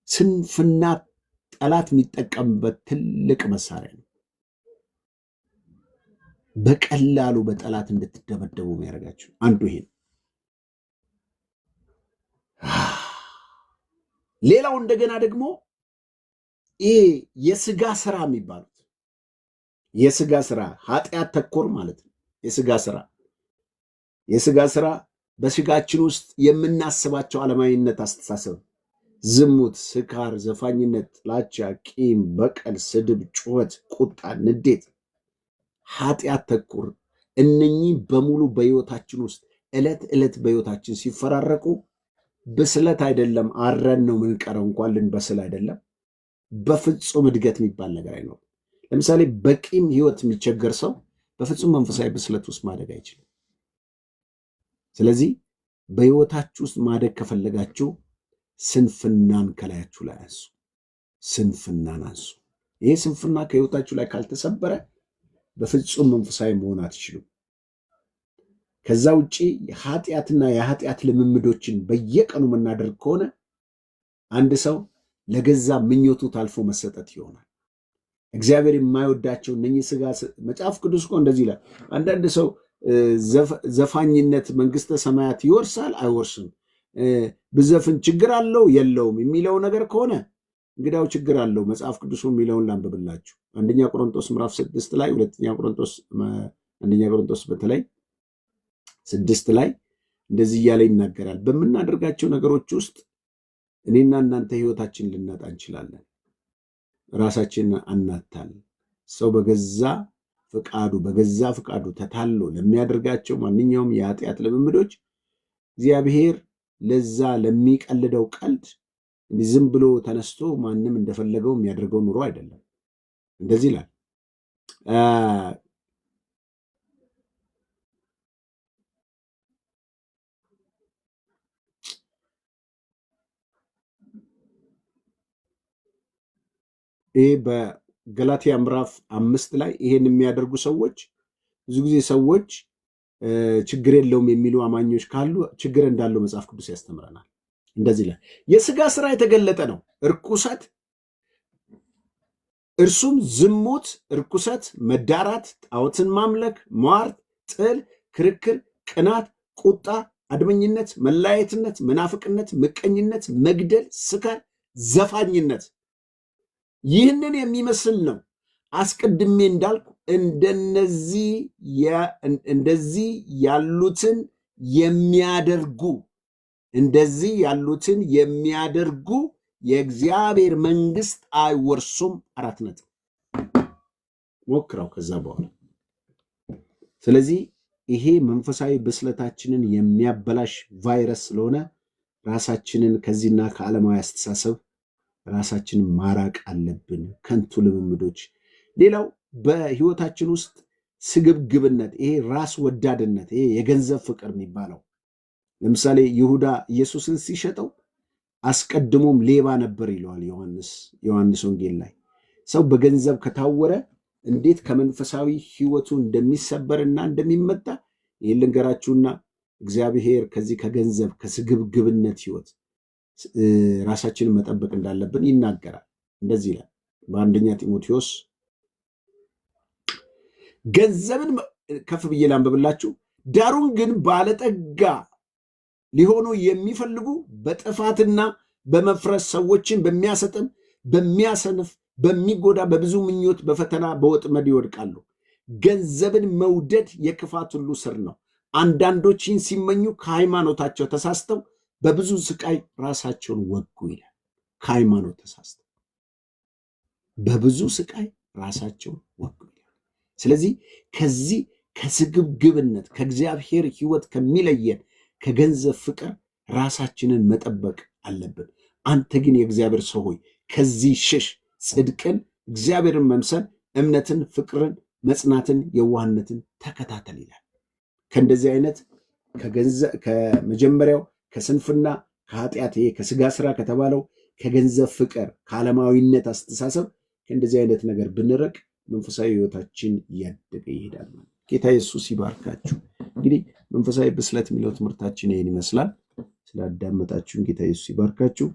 ስንፍና ጠላት የሚጠቀምበት ትልቅ መሳሪያ ነው። በቀላሉ በጠላት እንድትደበደቡ የሚያደርጋችሁ አንዱ ይሄ ነው። ሌላው እንደገና ደግሞ ይሄ የስጋ ስራ የሚባሉት የስጋ ስራ ኃጢአት ተኮር ማለት ነው። የስጋ ስራ በስጋችን ውስጥ የምናስባቸው ዓለማዊነት አስተሳሰብ፣ ዝሙት፣ ስካር፣ ዘፋኝነት፣ ጥላቻ፣ ቂም፣ በቀል፣ ስድብ፣ ጩኸት፣ ቁጣ፣ ንዴት፣ ኃጢአት ተኮር እነኚህ በሙሉ በህይወታችን ውስጥ ዕለት ዕለት በህይወታችን ሲፈራረቁ ብስለት አይደለም፣ አረን ነው ምንቀረው። እንኳን ልንበስል አይደለም፣ በፍጹም እድገት የሚባል ነገር አይኖርም። ለምሳሌ በቂም ህይወት የሚቸገር ሰው በፍጹም መንፈሳዊ ብስለት ውስጥ ማደግ አይችልም። ስለዚህ በህይወታችሁ ውስጥ ማደግ ከፈለጋችሁ ስንፍናን ከላያችሁ ላይ አንሱ። ስንፍናን አንሱ። ይሄ ስንፍና ከህይወታችሁ ላይ ካልተሰበረ በፍጹም መንፈሳዊ መሆን አትችሉም። ከዛ ውጪ የኃጢአትና የኃጢአት ልምምዶችን በየቀኑ የምናደርግ ከሆነ አንድ ሰው ለገዛ ምኞቱ ታልፎ መሰጠት ይሆናል። እግዚአብሔር የማይወዳቸው እነኚህ ስጋ መጽሐፍ ቅዱስ እኮ እንደዚህ ይላል። አንዳንድ ሰው ዘፋኝነት መንግስተ ሰማያት ይወርሳል አይወርስም፣ ብዘፍን ችግር አለው የለውም የሚለው ነገር ከሆነ እንግዲያው ችግር አለው። መጽሐፍ ቅዱስ የሚለውን ላንብብላችሁ። አንደኛ ቆሮንቶስ ምዕራፍ 6 ላይ አንደኛ ቆሮንቶስ በተለይ 6 ላይ እንደዚህ እያለ ይናገራል። በምናደርጋቸው ነገሮች ውስጥ እኔና እናንተ ህይወታችን ልናጣ እንችላለን። ራሳችንን አናታል። ሰው በገዛ ፍቃዱ ተታሎ ለሚያደርጋቸው ማንኛውም የኃጢአት ልምምዶች እግዚአብሔር ለዛ ለሚቀልደው ቀልድ ዝም ብሎ ተነስቶ ማንም እንደፈለገው የሚያደርገው ኑሮ አይደለም። እንደዚህ ይላል ይህ በገላትያ ምዕራፍ 5 ላይ ይሄን የሚያደርጉ ሰዎች ብዙ ጊዜ ሰዎች ችግር የለውም የሚሉ አማኞች ካሉ ችግር እንዳለው መጽሐፍ ቅዱስ ያስተምረናል። እንደዚህ ላይ የስጋ ስራ የተገለጠ ነው። እርኩሰት፣ እርሱም ዝሙት፣ እርኩሰት፣ መዳራት፣ ጣዖትን ማምለክ፣ ሟርት፣ ጥል፣ ክርክር፣ ቅናት፣ ቁጣ፣ አድመኝነት፣ መለያየትነት፣ መናፍቅነት፣ ምቀኝነት፣ መግደል፣ ስካር፣ ዘፋኝነት ይህንን የሚመስል ነው። አስቀድሜ እንዳልኩ እንደዚህ ያሉትን የሚያደርጉ የእግዚአብሔር መንግስት አይወርሱም። 4 ነጥብ ሞክረው ከዛ በኋላ። ስለዚህ ይሄ መንፈሳዊ ብስለታችንን የሚያበላሽ ቫይረስ ስለሆነ ራሳችንን ከዚህና ከዓለማዊ አስተሳሰብ ራሳችንን ማራቅ አለብን። ከንቱ ልምምዶች። ሌላው በህይወታችን ውስጥ ስግብግብነት፣ ይሄ ራስ ወዳድነት፣ ይሄ የገንዘብ ፍቅር የሚባለው ለምሳሌ ይሁዳ ኢየሱስን ሲሸጠው አስቀድሞም ሌባ ነበር ይለዋል ዮሐንስ ወንጌል ላይ። ሰው በገንዘብ ከታወረ እንዴት ከመንፈሳዊ ህይወቱ እንደሚሰበርና እንደሚመታ ይህን ልንገራችሁና እግዚአብሔር ከዚህ ከገንዘብ ከስግብግብነት ህይወት ራሳችንን መጠበቅ እንዳለብን ይናገራል። እንደዚህ ይላል በአንደኛ ጢሞቴዎስ። ገንዘብን ከፍ ብዬ ላንብብላችሁ። ዳሩን ግን ባለጠጋ ሊሆኑ የሚፈልጉ በጥፋትና በመፍረስ ሰዎችን በሚያሰጥም በሚያሰንፍ በሚጎዳ በብዙ ምኞት በፈተና በወጥመድ ይወድቃሉ። ገንዘብን መውደድ የክፋት ሁሉ ስር ነው። አንዳንዶችን ሲመኙ ከሃይማኖታቸው ተሳስተው በብዙ ስቃይ ራሳቸውን ወጉ ይላል። ከሃይማኖት ተሳስተው በብዙ ስቃይ ራሳቸውን ወጉ ይላል። ስለዚህ ከዚህ ከስግብግብነት ከእግዚአብሔር ህይወት ከሚለየን ከገንዘብ ፍቅር ራሳችንን መጠበቅ አለብን። አንተ ግን የእግዚአብሔር ሰው ሆይ ከዚህ ሽሽ። ጽድቅን፣ እግዚአብሔርን መምሰል፣ እምነትን፣ ፍቅርን፣ መጽናትን፣ የዋህነትን ተከታተል ይላል። ከእንደዚህ አይነት ከመጀመሪያው ከስንፍና ከኃጢአት ከስጋ ስራ ከተባለው ከገንዘብ ፍቅር ከዓለማዊነት አስተሳሰብ ከእንደዚህ አይነት ነገር ብንረቅ መንፈሳዊ ህይወታችን እያደገ ይሄዳል። ጌታ ኢየሱስ ይባርካችሁ። እንግዲህ መንፈሳዊ ብስለት የሚለው ትምህርታችን ይህን ይመስላል። ስላዳመጣችሁን ጌታ ኢየሱስ ይባርካችሁ።